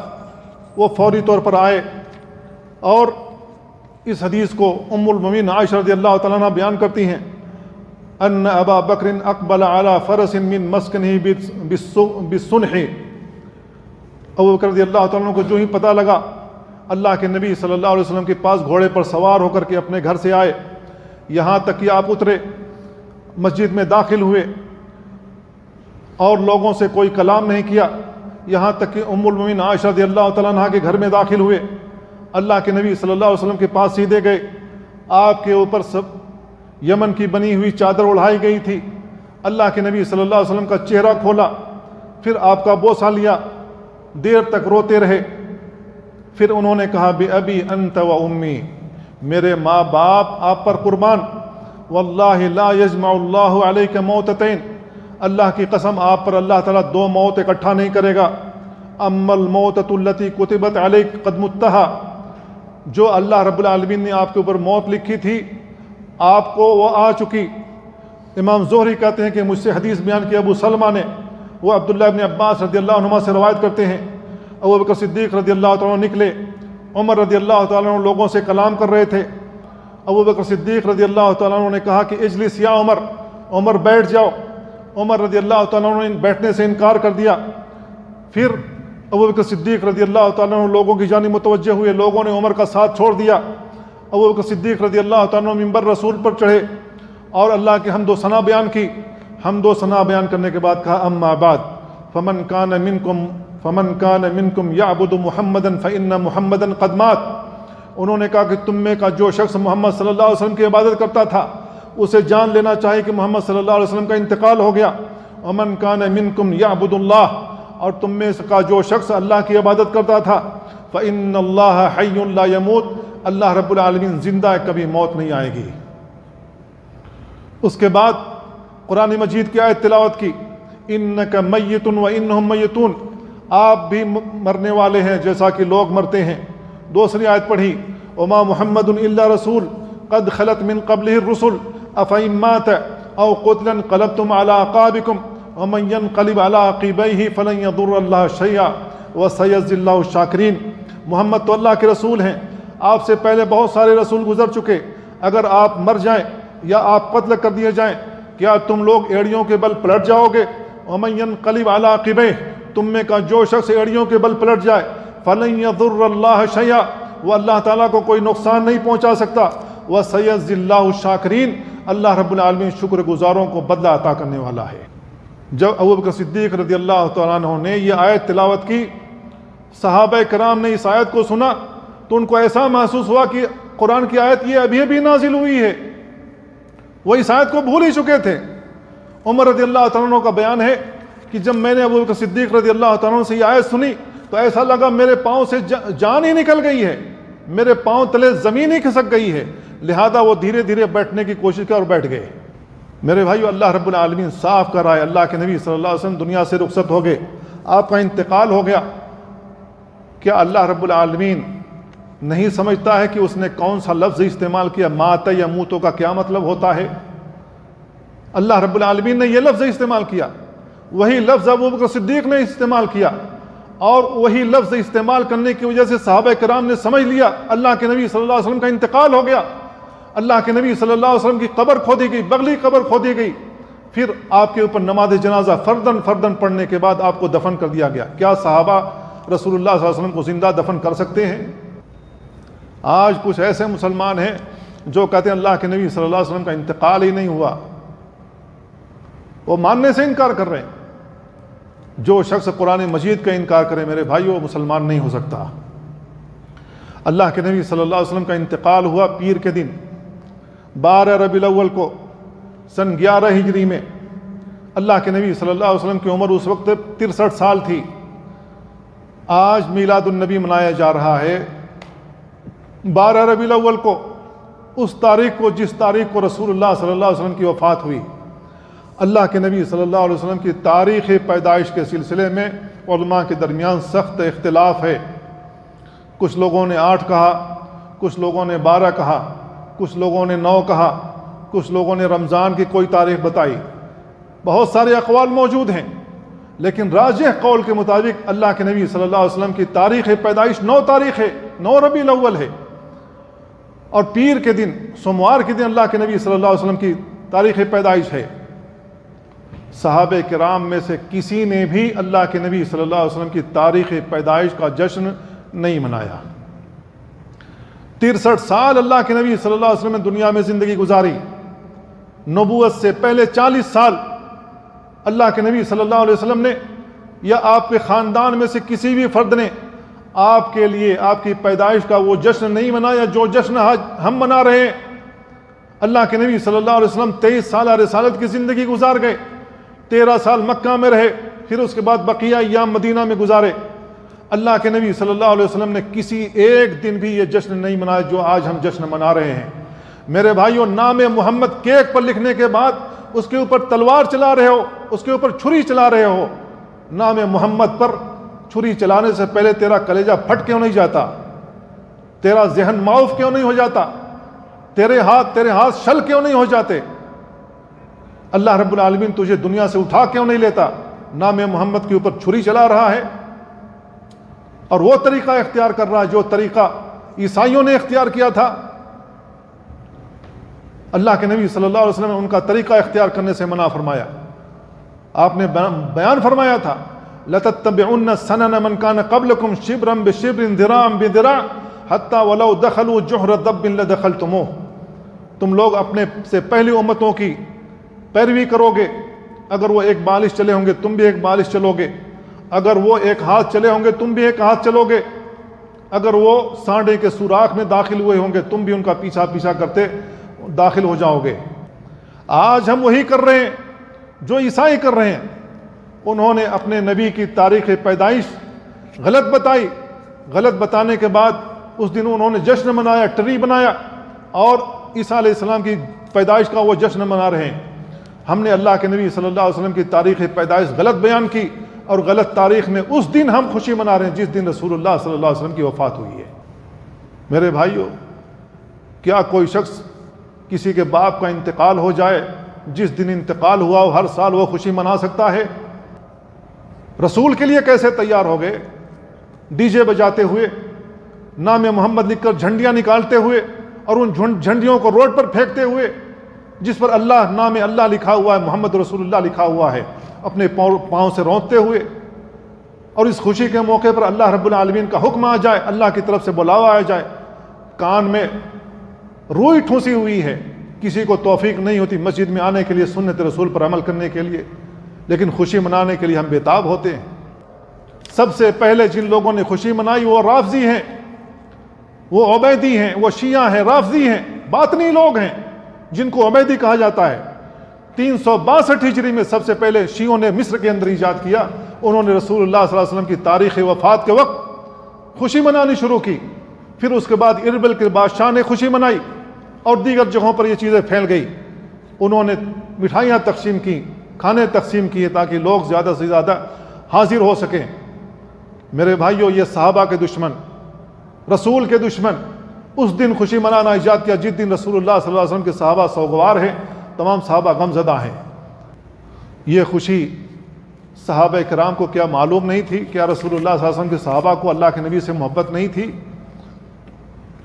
وہ فوری طور پر آئے اور اس حدیث کو ام المومنین عائشہ رضی اللہ تعالیٰ عنہ بیان کرتی ہیں ان ابا بکر اقبل علی فرس من مسکنہ بالصنح. ابوبکر رضی اللہ تعالیٰ عنہ کو جو ہی پتہ لگا، اللہ کے نبی صلی اللہ علیہ وسلم کے پاس گھوڑے پر سوار ہو کر کے اپنے گھر سے آئے. یہاں تک کہ آپ اترے، مسجد میں داخل ہوئے اور لوگوں سے کوئی کلام نہیں کیا. یہاں تک کہ ام المومنین عائشہ رضی اللہ تعالیٰ عنہ کے گھر میں داخل ہوئے، اللہ کے نبی صلی اللہ علیہ وسلم کے پاس سیدھے گئے. آپ کے اوپر سب یمن کی بنی ہوئی چادر اڑھائی گئی تھی. اللہ کے نبی صلی اللہ علیہ وسلم کا چہرہ کھولا، پھر آپ کا بوسہ لیا، دیر تک روتے رہے. پھر انہوں نے کہا بِأَبِي أَنْتَ وَأُمِّي، میرے ماں باپ آپ پر قربان. واللہ لا یجمع اللہ علیک موتتین، اللہ کی قسم آپ پر اللہ تعالیٰ دو موت اکٹھا نہیں کرے گا. اما الموتۃ التی کتبت علیک قد متہا، جو اللہ رب العالمین نے آپ کے اوپر موت لکھی تھی آپ کو وہ آ چکی. امام زہری کہتے ہیں کہ مجھ سے حدیث بیان کی ابو سلمہ نے، وہ عبداللہ ابن عباس رضی اللہ عنہما سے روایت کرتے ہیں. ابوبکر صدیق رضی اللہ تعالیٰ عنہ نکلے، عمر رضی اللہ تعالیٰ عنہ لوگوں سے کلام کر رہے تھے. ابوبکر صدیق رضی اللہ تعالیٰ عنہ نے کہا کہ اجلس یا عمر، عمر بیٹھ جاؤ. عمر رضی اللہ تعالیٰ عنہ نے بیٹھنے سے انکار کر دیا. پھر ابوبکر صدیق رضی اللہ تعالیٰ عنہ لوگوں کی جانب متوجہ ہوئے، لوگوں نے عمر کا ساتھ چھوڑ دیا. ابوبکر صدیق رضی اللہ تعالیٰ عنہ منبر رسول پر چڑھے اور اللہ کی حمد و ثنا بیان کی. حمد و ثنا بیان کرنے کے بعد کہا اما بعد فمن کان منکم یعبد محمدا فإن محمدا قد مات. انہوں نے کہا کہ تم میں کا جو شخص محمد صلی اللہ علیہ وسلم کی عبادت کرتا تھا اسے جان لینا چاہیے کہ محمد صلی اللہ علیہ وسلم کا انتقال ہو گیا. ومن کان منکم یعبد اللہ، اور تم میں کا جو شخص اللہ کی عبادت کرتا تھا فإن اللہ حی لا یموت، اللہ رب العالمین زندہ ہے، کبھی موت نہیں آئے گی. اس کے بعد قرآن مجید کی آیت تلاوت کی انک میت وانہم میتون، آپ بھی مرنے والے ہیں جیسا کہ لوگ مرتے ہیں. دوسری آیت پڑھی وما محمد الا رسول قد خلت من قبله الرسل افإن مات او قتلا انقلبتم على اعقابكم ومن ينقلب على عقبيه فلن يضر الله شيئا وسيجزي الله الشاكرين. محمد تو اللہ کے رسول ہیں، آپ سے پہلے بہت سارے رسول گزر چکے. اگر آپ مر جائیں یا آپ قتل کر دیے جائیں، کیا تم لوگ ایڑیوں کے بل پلٹ جاؤ گے؟ ومن ينقلب على عقبيه، تم میں کا جو شخص ایڑیوں کے بل پلٹ جائے فلن يضر الله شيئا، وہ اللہ تعالیٰ کو کوئی نقصان نہیں پہنچا سکتا. وسيجزي الله الشاكرين، اللہ رب العالمین شکر گزاروں کو بدلہ عطا کرنے والا ہے. جب ابوبکر صدیق رضی اللہ تعالیٰ عنہ نے یہ آیت تلاوت کی، صحابہ کرام نے اس آیت کو سنا تو ان کو ایسا محسوس ہوا کہ قرآن کی آیت یہ ابھی ابھی نازل ہوئی ہے، وہ اس آیت کو بھول ہی چکے تھے. عمر رضی اللہ تعالیٰ عنہ کا بیان ہے کہ جب میں نے ابوبکر صدیق رضی اللہ تعالیٰ عنہ سے یہ آیت سنی تو ایسا لگا میرے پاؤں سے جان ہی نکل گئی ہے، میرے پاؤں تلے زمین ہی کھسک گئی ہے، لہذا وہ دھیرے دھیرے بیٹھنے کی کوشش کی اور بیٹھ گئے۔ میرے بھائیو، اللہ رب العالمین صاف کر رہا ہے، اللہ کے نبی صلی اللہ علیہ وسلم دنیا سے رخصت ہو گئے، آپ کا انتقال ہو گیا۔ کیا اللہ رب العالمین نہیں سمجھتا ہے کہ اس نے کون سا لفظ استعمال کیا؟ مات یا موتو کا کیا مطلب ہوتا ہے؟ اللہ رب العالمین نے یہ لفظ استعمال کیا، وہی لفظ ابوبکر صدیق نے استعمال کیا، اور وہی لفظ استعمال کرنے کی وجہ سے صحابہ کرام نے سمجھ لیا اللہ کے نبی صلی اللہ علیہ وسلم کا انتقال ہو گیا۔ اللہ کے نبی صلی اللہ علیہ وسلم کی قبر کھودی گئی، بغلی قبر کھودی گئی، پھر آپ کے اوپر نماز جنازہ فرداً پڑھنے کے بعد آپ کو دفن کر دیا گیا۔ کیا صحابہ رسول اللہ صلی اللہ علیہ وسلم کو زندہ دفن کر سکتے ہیں؟ آج کچھ ایسے مسلمان ہیں جو کہتے ہیں اللہ کے نبی صلی اللہ علیہ وسلم کا انتقال ہی نہیں ہوا، وہ ماننے سے انکار کر رہے ہیں۔ جو شخص قرآن مجید کا انکار کرے میرے بھائی وہ مسلمان نہیں ہو سکتا۔ اللہ کے نبی صلی اللہ علیہ وسلم کا انتقال ہوا پیر کے دن 12 ربیع الاول کو سن 11 ہجری میں۔ اللہ کے نبی صلی اللہ علیہ وسلم کی عمر اس وقت 63 سال تھی۔ آج میلاد النبی منایا جا رہا ہے 12 ربیع الاول کو، اس تاریخ کو جس تاریخ کو رسول اللہ صلی اللہ علیہ وسلم کی وفات ہوئی۔ اللہ کے نبی صلی اللہ علیہ وسلم کی تاریخ پیدائش کے سلسلے میں علماء کے درمیان سخت اختلاف ہے۔ کچھ لوگوں نے 8 کہا، کچھ لوگوں نے 12 کہا، کچھ لوگوں نے 9 کہا، کچھ لوگوں نے رمضان کی کوئی تاریخ بتائی۔ بہت سارے اقوال موجود ہیں، لیکن راجح قول کے مطابق اللہ کے نبی صلی اللہ علیہ وسلم کی تاریخ پیدائش 9 تاریخ ہے، 9 ربیع الاول ہے، اور پیر کے دن، سوموار کے دن اللہ کے نبی صلی اللہ علیہ وسلم کی تاریخ پیدائش ہے۔ صحابہ کرام میں سے کسی نے بھی اللہ کے نبی صلی اللہ علیہ وسلم کی تاریخ پیدائش کا جشن نہیں منایا۔ 63 سال اللہ کے نبی صلی اللہ علیہ وسلم نے دنیا میں زندگی گزاری۔ نبوت سے پہلے 40 سال اللہ کے نبی صلی اللہ علیہ وسلم نے یا آپ کے خاندان میں سے کسی بھی فرد نے آپ کے لیے آپ کی پیدائش کا وہ جشن نہیں منایا جو جشن آج ہم منا رہے ہیں۔ اللہ کے نبی صلی اللہ علیہ وسلم 23 سالہ رسالت کی زندگی گزار گئے، 13 سال مکہ میں رہے، پھر اس کے بعد بقیہ ایام مدینہ میں گزارے۔ اللہ کے نبی صلی اللہ علیہ وسلم نے کسی ایک دن بھی یہ جشن نہیں منایا جو آج ہم جشن منا رہے ہیں۔ میرے بھائیوں، نام محمد کیک پر لکھنے کے بعد اس کے اوپر تلوار چلا رہے ہو، اس کے اوپر چھری چلا رہے ہو۔ نام محمد پر چھری چلانے سے پہلے تیرا کلیجہ پھٹ کیوں نہیں جاتا؟ تیرا ذہن معاف کیوں نہیں ہو جاتا؟ تیرے ہاتھ شل کیوں نہیں ہو جاتے؟ اللہ رب العالمین تجھے دنیا سے اٹھا کیوں نہیں لیتا؟ نام محمد کے اوپر چھری چلا رہا ہے اور وہ طریقہ اختیار کر رہا ہے جو طریقہ عیسائیوں نے اختیار کیا تھا۔ اللہ کے نبی صلی اللہ علیہ وسلم نے ان کا طریقہ اختیار کرنے سے منع فرمایا۔ آپ نے بیان فرمایا تھا لَتَتَّبِعُنَّ سَنَنَ مَنْ كَانَ قَبْلَكُمْ شِبْرًا بِشِبْرٍ ذِرَاعًا بِذِرَاعٍ حَتَّى وَلَوْ دَخَلُوا جُحْرَ دَبٍّ لَدَخَلْتُمُوهُ۔ تم لوگ اپنے سے پہلی امتوں کی پیروی کرو گے، اگر وہ ایک بالش چلے ہوں گے تم بھی ایک بالش چلو گے، اگر وہ ایک ہاتھ چلے ہوں گے تم بھی ایک ہاتھ چلو گے، اگر وہ سانڈے کے سوراخ میں داخل ہوئے ہوں گے تم بھی ان کا پیچھا کرتے داخل ہو جاؤ گے۔ آج ہم وہی کر رہے ہیں جو عیسائی کر رہے ہیں۔ انہوں نے اپنے نبی کی تاریخ پیدائش غلط بتائی، غلط بتانے کے بعد اس دن انہوں نے جشن منایا، ٹری بنایا، اور عیسیٰ علیہ السلام کی پیدائش کا وہ جشن منا رہے ہیں۔ ہم نے اللہ کے نبی صلی اللہ علیہ وسلم کی تاریخ پیدائش غلط بیان کی، اور غلط تاریخ میں اس دن ہم خوشی منا رہے ہیں جس دن رسول اللہ صلی اللہ علیہ وسلم کی وفات ہوئی ہے۔ میرے بھائیوں، کیا کوئی شخص کسی کے باپ کا انتقال ہو جائے، جس دن انتقال ہوا ہو ہر سال وہ خوشی منا سکتا ہے؟ رسول کے لیے کیسے تیار ہو گئے؟ ڈی جے بجاتے ہوئے، نام محمد لکھ کر جھنڈیاں نکالتے ہوئے، اور ان جھنڈیوں کو روڈ پر پھینکتے ہوئے جس پر اللہ، نام اللہ لکھا ہوا ہے، محمد رسول اللہ لکھا ہوا ہے، اپنے پاؤں سے رونتے ہوئے۔ اور اس خوشی کے موقع پر اللہ رب العالمین کا حکم آ جائے، اللہ کی طرف سے بلاوا آ جائے، کان میں روئی ٹھونسی ہوئی ہے، کسی کو توفیق نہیں ہوتی مسجد میں آنے کے لیے، سنت رسول پر عمل کرنے کے لیے، لیکن خوشی منانے کے لیے ہم بےتاب ہوتے ہیں۔ سب سے پہلے جن لوگوں نے خوشی منائی وہ رافضی ہیں، وہ عبیدی ہیں، وہ شیعہ ہیں، رافضی ہیں، باطنی لوگ ہیں جن کو عبیدی کہا جاتا ہے۔ 362 ہجری میں سب سے پہلے شیعوں نے مصر کے اندر ایجاد کیا. انہوں نے رسول اللہ صلی اللہ علیہ وسلم کی تاریخ وفات کے وقت خوشی منانی شروع کی. پھر اس کے بعد اربل کے بادشاہ نے خوشی منائی اور دیگر جگہوں پر یہ چیزیں پھیل گئی. انہوں نے مٹھائیاں تقسیم کی, کھانے تقسیم کیے تاکہ لوگ زیادہ سے زیادہ حاضر ہو سکیں. میرے بھائیوں, یہ صحابہ کے دشمن, رسول کے دشمن اس دن خوشی منانا ایجاد کیا جس دن رسول اللہ صلی اللہ علیہ وسلم کے صحابہ سوگوار ہیں, تمام صحابہ غمزدہ ہیں. یہ خوشی صحابہ کرام کو کیا معلوم نہیں تھی؟ کیا رسول اللہ صلی اللہ علیہ وسلم کے صحابہ کو اللہ کے نبی سے محبت نہیں تھی؟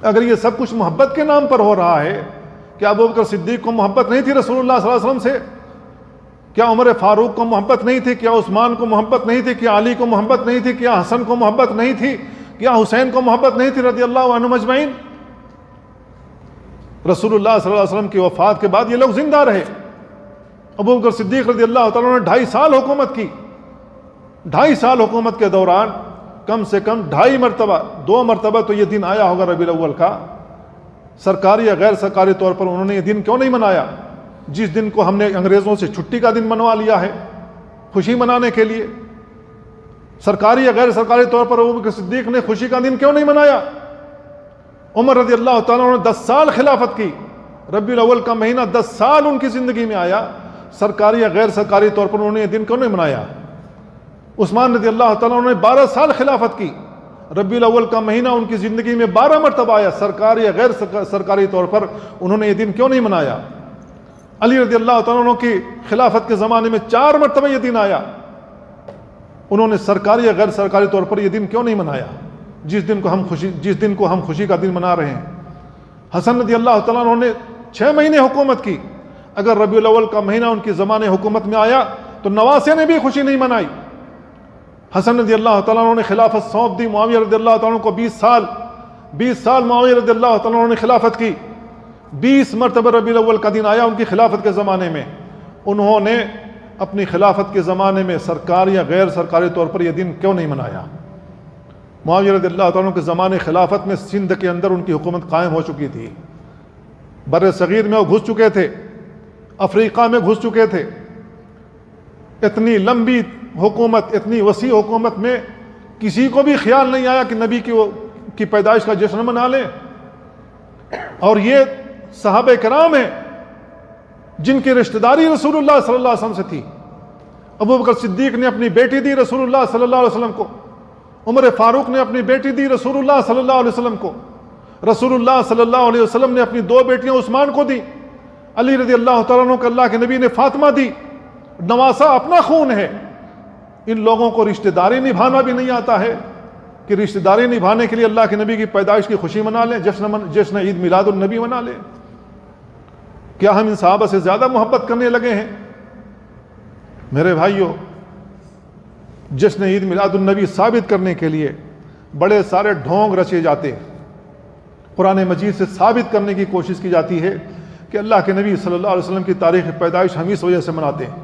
اگر یہ سب کچھ محبت کے نام پر ہو رہا ہے, کیا ابوبکر صدیق کو محبت نہیں تھی رسول اللہ صلی اللہ علیہ وسلم سے؟ کیا عمر فاروق کو محبت نہیں تھی؟ کیا عثمان کو محبت نہیں تھی؟ کیا علی کو محبت نہیں تھی؟ کیا حسن کو محبت نہیں تھی؟ کیا حسین کو محبت نہیں تھی رضی اللہ عنہم اجمعین؟ رسول اللہ صلی اللہ علیہ وسلم کی وفات کے بعد یہ لوگ زندہ رہے. ابوبکر صدیق رضی اللہ تعالیٰ نے 2.5 سال حکومت کی. 2.5 سال حکومت کے دوران کم سے کم 2.5 مرتبہ 2 مرتبہ تو یہ دن آیا ہوگا ربیع الاول کا. سرکاری یا غیر سرکاری طور پر انہوں نے یہ دن کیوں نہیں منایا جس دن کو ہم نے انگریزوں سے چھٹی کا دن منوا لیا ہے خوشی منانے کے لیے؟ سرکاری یا غیر سرکاری طور پر ابوبکر صدیق نے خوشی کا دن کیوں نہیں منایا؟ عمر رضی اللہ تعالیٰ نے 10 سال خلافت کی. ربیع الاول کا مہینہ 10 سال ان کی زندگی میں آیا, سرکاری یا غیر سرکاری طور پر انہوں نے یہ دن کیوں نہیں منایا؟ عثمان رضی اللہ تعالیٰ نے 12 سال خلافت کی. ربیع الاول کا مہینہ ان کی زندگی میں 12 مرتبہ آیا, سرکاری یا غیر سرکاری طور پر انہوں نے یہ دن کیوں نہیں منایا؟ علی رضی اللہ تعالیٰ عنہ کی خلافت کے زمانے میں 4 مرتبہ یہ دن آیا, انہوں نے سرکاری یا غیر سرکاری طور پر یہ دن کیوں نہیں منایا جس دن کو ہم خوشی کا دن منا رہے ہیں؟ حسن رضی اللہ تعالیٰ عنہ نے 6 مہینے حکومت کی. اگر ربیع الاول کا مہینہ ان کی زمانے حکومت میں آیا تو نواسے نے بھی خوشی نہیں منائی. حسن رضی اللہ تعالیٰ عنہ نے خلافت سونپ دی معاویہ رضی اللہ تعالیٰ عنہ کو. 20 سال معاویہ رضی اللہ تعالیٰ عنہ نے خلافت کی. 20 مرتبہ ربیع الاول کا دن آیا ان کی خلافت کے زمانے میں. انہوں نے اپنی خلافت کے زمانے میں سرکاری یا غیر سرکاری طور پر یہ دن کیوں نہیں منایا؟ معاویہ رضی اللہ تعالیٰ عنہ کے زمانے خلافت میں سندھ کے اندر ان کی حکومت قائم ہو چکی تھی. بر صغیر میں وہ گھس چکے تھے, افریقہ میں گھس چکے تھے. اتنی لمبی حکومت, اتنی وسیع حکومت میں کسی کو بھی خیال نہیں آیا کہ نبی کی پیدائش کا جشن منا لیں. اور یہ صحابہ کرام ہیں جن کی رشتہ داری رسول اللہ صلی اللہ علیہ وسلم سے تھی. ابوبکر صدیق نے اپنی بیٹی دی رسول اللہ صلی اللہ علیہ وسلم کو, عمر فاروق نے اپنی بیٹی دی رسول اللہ صلی اللہ علیہ وسلم کو, رسول اللہ صلی اللہ علیہ وسلم نے اپنی 2 بیٹیاں عثمان کو دی, علی رضی اللہ تعالیٰ عنہ کو اللہ کے نبی نے فاطمہ دی. نواسہ اپنا خون ہے. ان لوگوں کو رشتہ داری نبھانا بھی نہیں آتا ہے کہ رشتہ داری نبھانے کے لیے اللہ کے نبی کی پیدائش کی خوشی منا لیں, جشن عید میلاد النبی منا لیں. کیا ہم ان صحابہ سے زیادہ محبت کرنے لگے ہیں؟ میرے بھائیوں, جشن عید میلاد النبی ثابت کرنے کے لیے بڑے سارے ڈھونگ رچے جاتے ہیں. قرآن مجید سے ثابت کرنے کی کوشش کی جاتی ہے کہ اللہ کے نبی صلی اللہ علیہ وسلم کی تاریخ پیدائش ہم اس وجہ سے مناتے ہیں.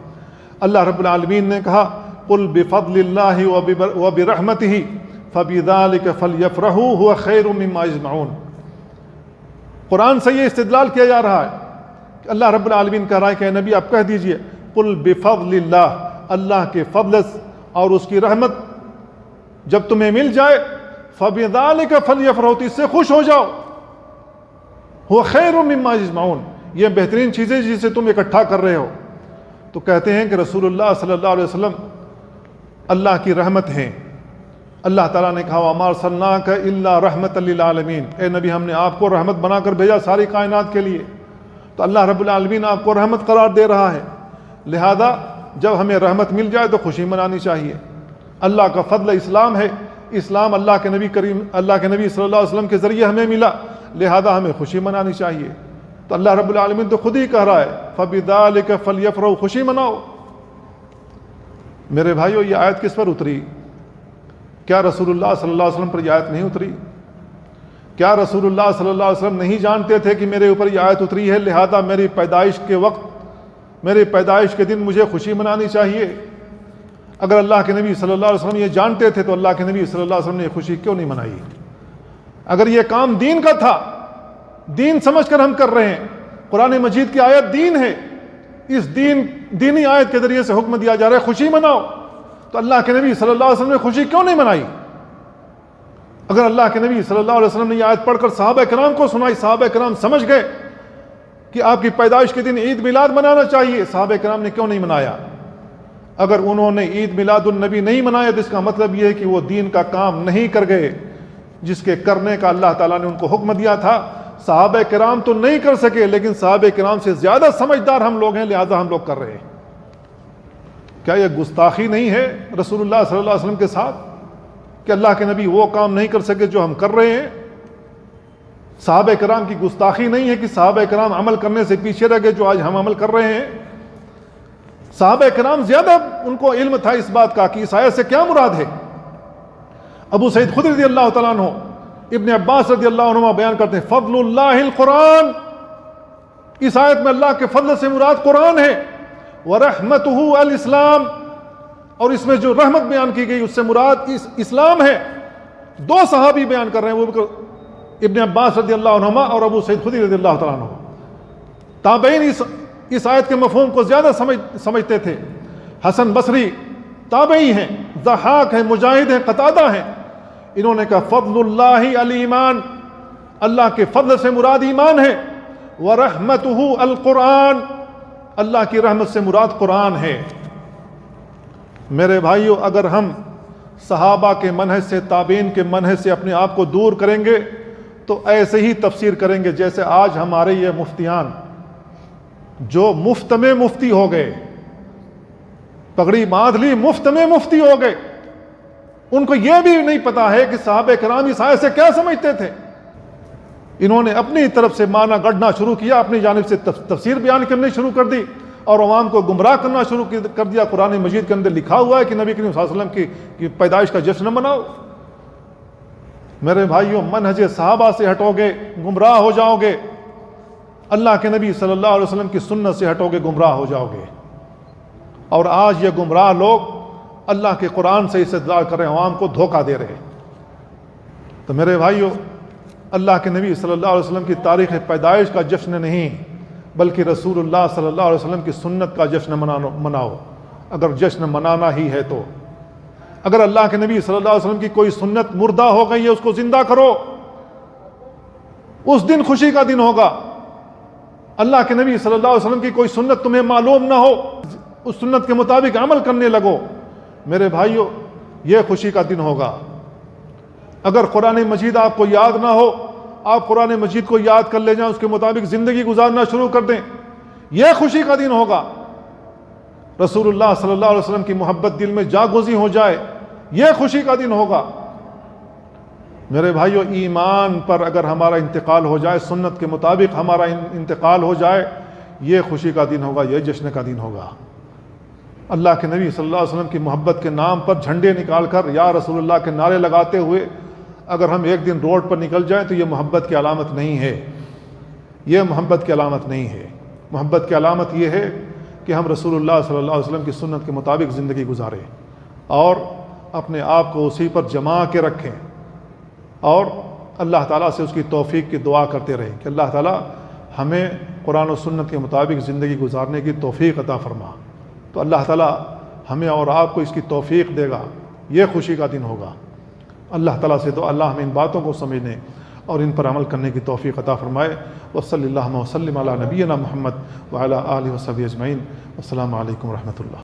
اللہ رب العالمین نے کہا قل بفضل اللہ وبرحمتہ فبذلک فلیفرحوا هو خیر مما یجمعون. قرآن سے یہ استدلال کیا جا رہا ہے کہ اللہ رب العالمین کہہ رہا ہے کہ اے نبی آپ کہہ دیجئے قل بفضل اللہ, اللہ کے فضل اور اس کی رحمت جب تمہیں مل جائے فبذلک فلیفرحوا, اس سے خوش ہو جاؤ. هو خیر مما یجمعون, یہ بہترین چیزیں جسے تم اکٹھا کر رہے ہو. تو کہتے ہیں کہ رسول اللہ صلی اللہ علیہ وسلم اللہ کی رحمت ہیں. اللہ تعالیٰ نے کہا وَمَا أَرْسَلْنَاكَ إِلَّا رَحْمَةً لِّلْعَالَمِينَ, اے نبی ہم نے آپ کو رحمت بنا کر بھیجا ساری کائنات کے لیے. تو اللہ رب العالمین آپ کو رحمت قرار دے رہا ہے, لہذا جب ہمیں رحمت مل جائے تو خوشی منانی چاہیے. اللہ کا فضل اسلام ہے, اسلام اللہ کے نبی صلی اللہ علیہ وسلم کے ذریعے ہمیں ملا, لہذا ہمیں خوشی منانی چاہیے. تو اللہ رب العالمین تو خود ہی کہہ رہا ہے فَبِذَلِكَ فَلْيَفْرَحُوا, خوشی مناؤ. میرے بھائیو, یہ آیت کس پر اتری؟ کیا رسول اللہ صلی اللہ علیہ وسلم پر یہ آیت نہیں اتری؟ کیا رسول اللہ صلی اللہ علیہ وسلم نہیں جانتے تھے کہ میرے اوپر یہ آیت اتری ہے, لہذا میری پیدائش کے وقت, میری پیدائش کے دن مجھے خوشی منانی چاہیے؟ اگر اللہ کے نبی صلی اللہ علیہ وسلم یہ جانتے تھے تو اللہ کے نبی صلی اللہ علیہ وسلم نے خوشی کیوں نہیں منائی؟ اگر یہ کام دین کا تھا, دین سمجھ کر ہم کر رہے ہیں, قرآن مجید کی آیت دین ہے, اس دینی آیت کے ذریعے سے حکم دیا جا رہا ہے خوشی مناؤ، تو اللہ کے نبی صلی اللہ علیہ وسلم نے خوشی کیوں نہیں منائی؟ اگر اللہ کے نبی صلی اللہ علیہ وسلم نے یہ آیت پڑھ کر صحابہ کرام کو سنائی، صحابہ کرام سمجھ گئے کہ آپ کی پیدائش کے دن عید میلاد منانا چاہیے، صحابہ کرام نے کیوں نہیں منایا؟ اگر انہوں نے عید میلاد النبی نہیں منایا تو اس کا مطلب یہ ہے کہ وہ دین کا کام نہیں کر گئے جس کے کرنے کا اللہ تعالیٰ نے ان کو حکم دیا تھا۔ صحابہ کرام تو نہیں کر سکے، لیکن صحابہ کرام سے زیادہ سمجھدار ہم لوگ ہیں، لہذا ہم لوگ کر رہے ہیں۔ کیا یہ گستاخی نہیں ہے رسول اللہ صلی اللہ علیہ وسلم کے ساتھ کہ اللہ کے نبی وہ کام نہیں کر سکے جو ہم کر رہے ہیں؟ صحابہ کرام کی گستاخی نہیں ہے کہ صحابہ کرام عمل کرنے سے پیچھے رہ گئے جو آج ہم عمل کر رہے ہیں؟ صحابہ کرام زیادہ ان کو علم تھا اس بات کا کہ اس آیت سے کیا مراد ہے۔ ابو سعید خدری رضی اللہ تعالیٰ عنہ، ابن عباس رضی اللہ عنہما بیان کرتے ہیں فضل اللہ القرآن، اس آیت میں اللہ کے فضل سے مراد قرآن ہے، ورحمتہ الاسلام، اور اس میں جو رحمت بیان کی گئی اس سے مراد اسلام ہے۔ دو صحابی بیان کر رہے ہیں، وہ ابن عباس رضی اللہ عنہما اور ابو سعید خدری رضی اللہ تعالیٰ عنہ۔ تابعین اس آیت کے مفہوم کو زیادہ سمجھتے تھے۔ حسن بصری تابعی ہیں، ضحاک ہیں، مجاہد ہیں، قتادہ ہیں، انہوں نے کہا فضل اللہ الایمان، اللہ کے فضل سے مراد ایمان ہے، ورحمتہ القرآن، اللہ کی رحمت سے مراد قرآن ہے۔ میرے بھائیو، اگر ہم صحابہ کے منہج سے، تابعین کے منہج سے اپنے آپ کو دور کریں گے تو ایسے ہی تفسیر کریں گے جیسے آج ہمارے یہ مفتیان جو مفت میں مفتی ہو گئے، پگڑی باندھ لی، مفت میں مفتی ہو گئے، ان کو یہ بھی نہیں پتا ہے کہ صحابہ کرام اس آیت سے کیا سمجھتے تھے۔ انہوں نے اپنی طرف سے معنی گڑھنا شروع کیا، اپنی جانب سے تفسیر بیان کرنی شروع کر دی اور عوام کو گمراہ کرنا شروع کر دیا۔ قرآن مجید کے اندر لکھا ہوا ہے کہ نبی کریم صلی اللہ علیہ وسلم کی پیدائش کا جشن مناؤ۔ میرے بھائیوں، منہج صحابہ سے ہٹو گے گمراہ ہو جاؤ گے، اللہ کے نبی صلی اللہ علیہ وسلم کی سنت سے ہٹو گے گمراہ ہو جاؤ گے۔ اور آج یہ گمراہ لوگ اللہ کے قرآن سے استدلال کر رہے ہیں، عوام کو دھوکہ دے رہے ہیں۔ تو میرے بھائیوں، اللہ کے نبی صلی اللہ علیہ وسلم کی تاریخ پیدائش کا جشن نہیں بلکہ رسول اللہ صلی اللہ علیہ وسلم کی سنت کا جشن مناؤ، اگر جشن منانا ہی ہے تو۔ اگر اللہ کے نبی صلی اللہ علیہ وسلم کی کوئی سنت مردہ ہو گئی ہے اس کو زندہ کرو، اس دن خوشی کا دن ہوگا۔ اللہ کے نبی صلی اللہ علیہ وسلم کی کوئی سنت تمہیں معلوم نہ ہو، اس سنت کے مطابق عمل کرنے لگو، میرے بھائیوں یہ خوشی کا دن ہوگا۔ اگر قرآن مجید آپ کو یاد نہ ہو، آپ قرآن مجید کو یاد کر لے جائیں، اس کے مطابق زندگی گزارنا شروع کر دیں، یہ خوشی کا دن ہوگا۔ رسول اللہ صلی اللہ علیہ وسلم کی محبت دل میں جاگوزی ہو جائے، یہ خوشی کا دن ہوگا۔ میرے بھائیو، ایمان پر اگر ہمارا انتقال ہو جائے، سنت کے مطابق ہمارا انتقال ہو جائے، یہ خوشی کا دن ہوگا، یہ جشن کا دن ہوگا۔ اللہ کے نبی صلی اللہ علیہ وسلم کی محبت کے نام پر جھنڈے نکال کر یا رسول اللہ کے نعرے لگاتے ہوئے اگر ہم ایک دن روڈ پر نکل جائیں تو یہ محبت کی علامت نہیں ہے، یہ محبت کی علامت نہیں ہے۔ محبت کی علامت یہ ہے کہ ہم رسول اللہ صلی اللہ علیہ وسلم کی سنت کے مطابق زندگی گزاریں اور اپنے آپ کو اسی پر جما کے رکھیں، اور اللہ تعالیٰ سے اس کی توفیق کی دعا کرتے رہیں کہ اللہ تعالیٰ ہمیں قرآن و سنت کے مطابق زندگی گزارنے کی توفیق عطا فرما۔ تو اللہ تعالیٰ ہمیں اور آپ کو اس کی توفیق دے گا، یہ خوشی کا دن ہوگا۔ اللہ تعالیٰ سے تو اللہ ہمیں ان باتوں کو سمجھنے اور ان پر عمل کرنے کی توفیق عطا فرمائے۔ وصلی اللہ وسلم علی نبینا محمد وعلی آلہ وصحبہ اجمعین۔ السلام علیکم ورحمۃ اللہ۔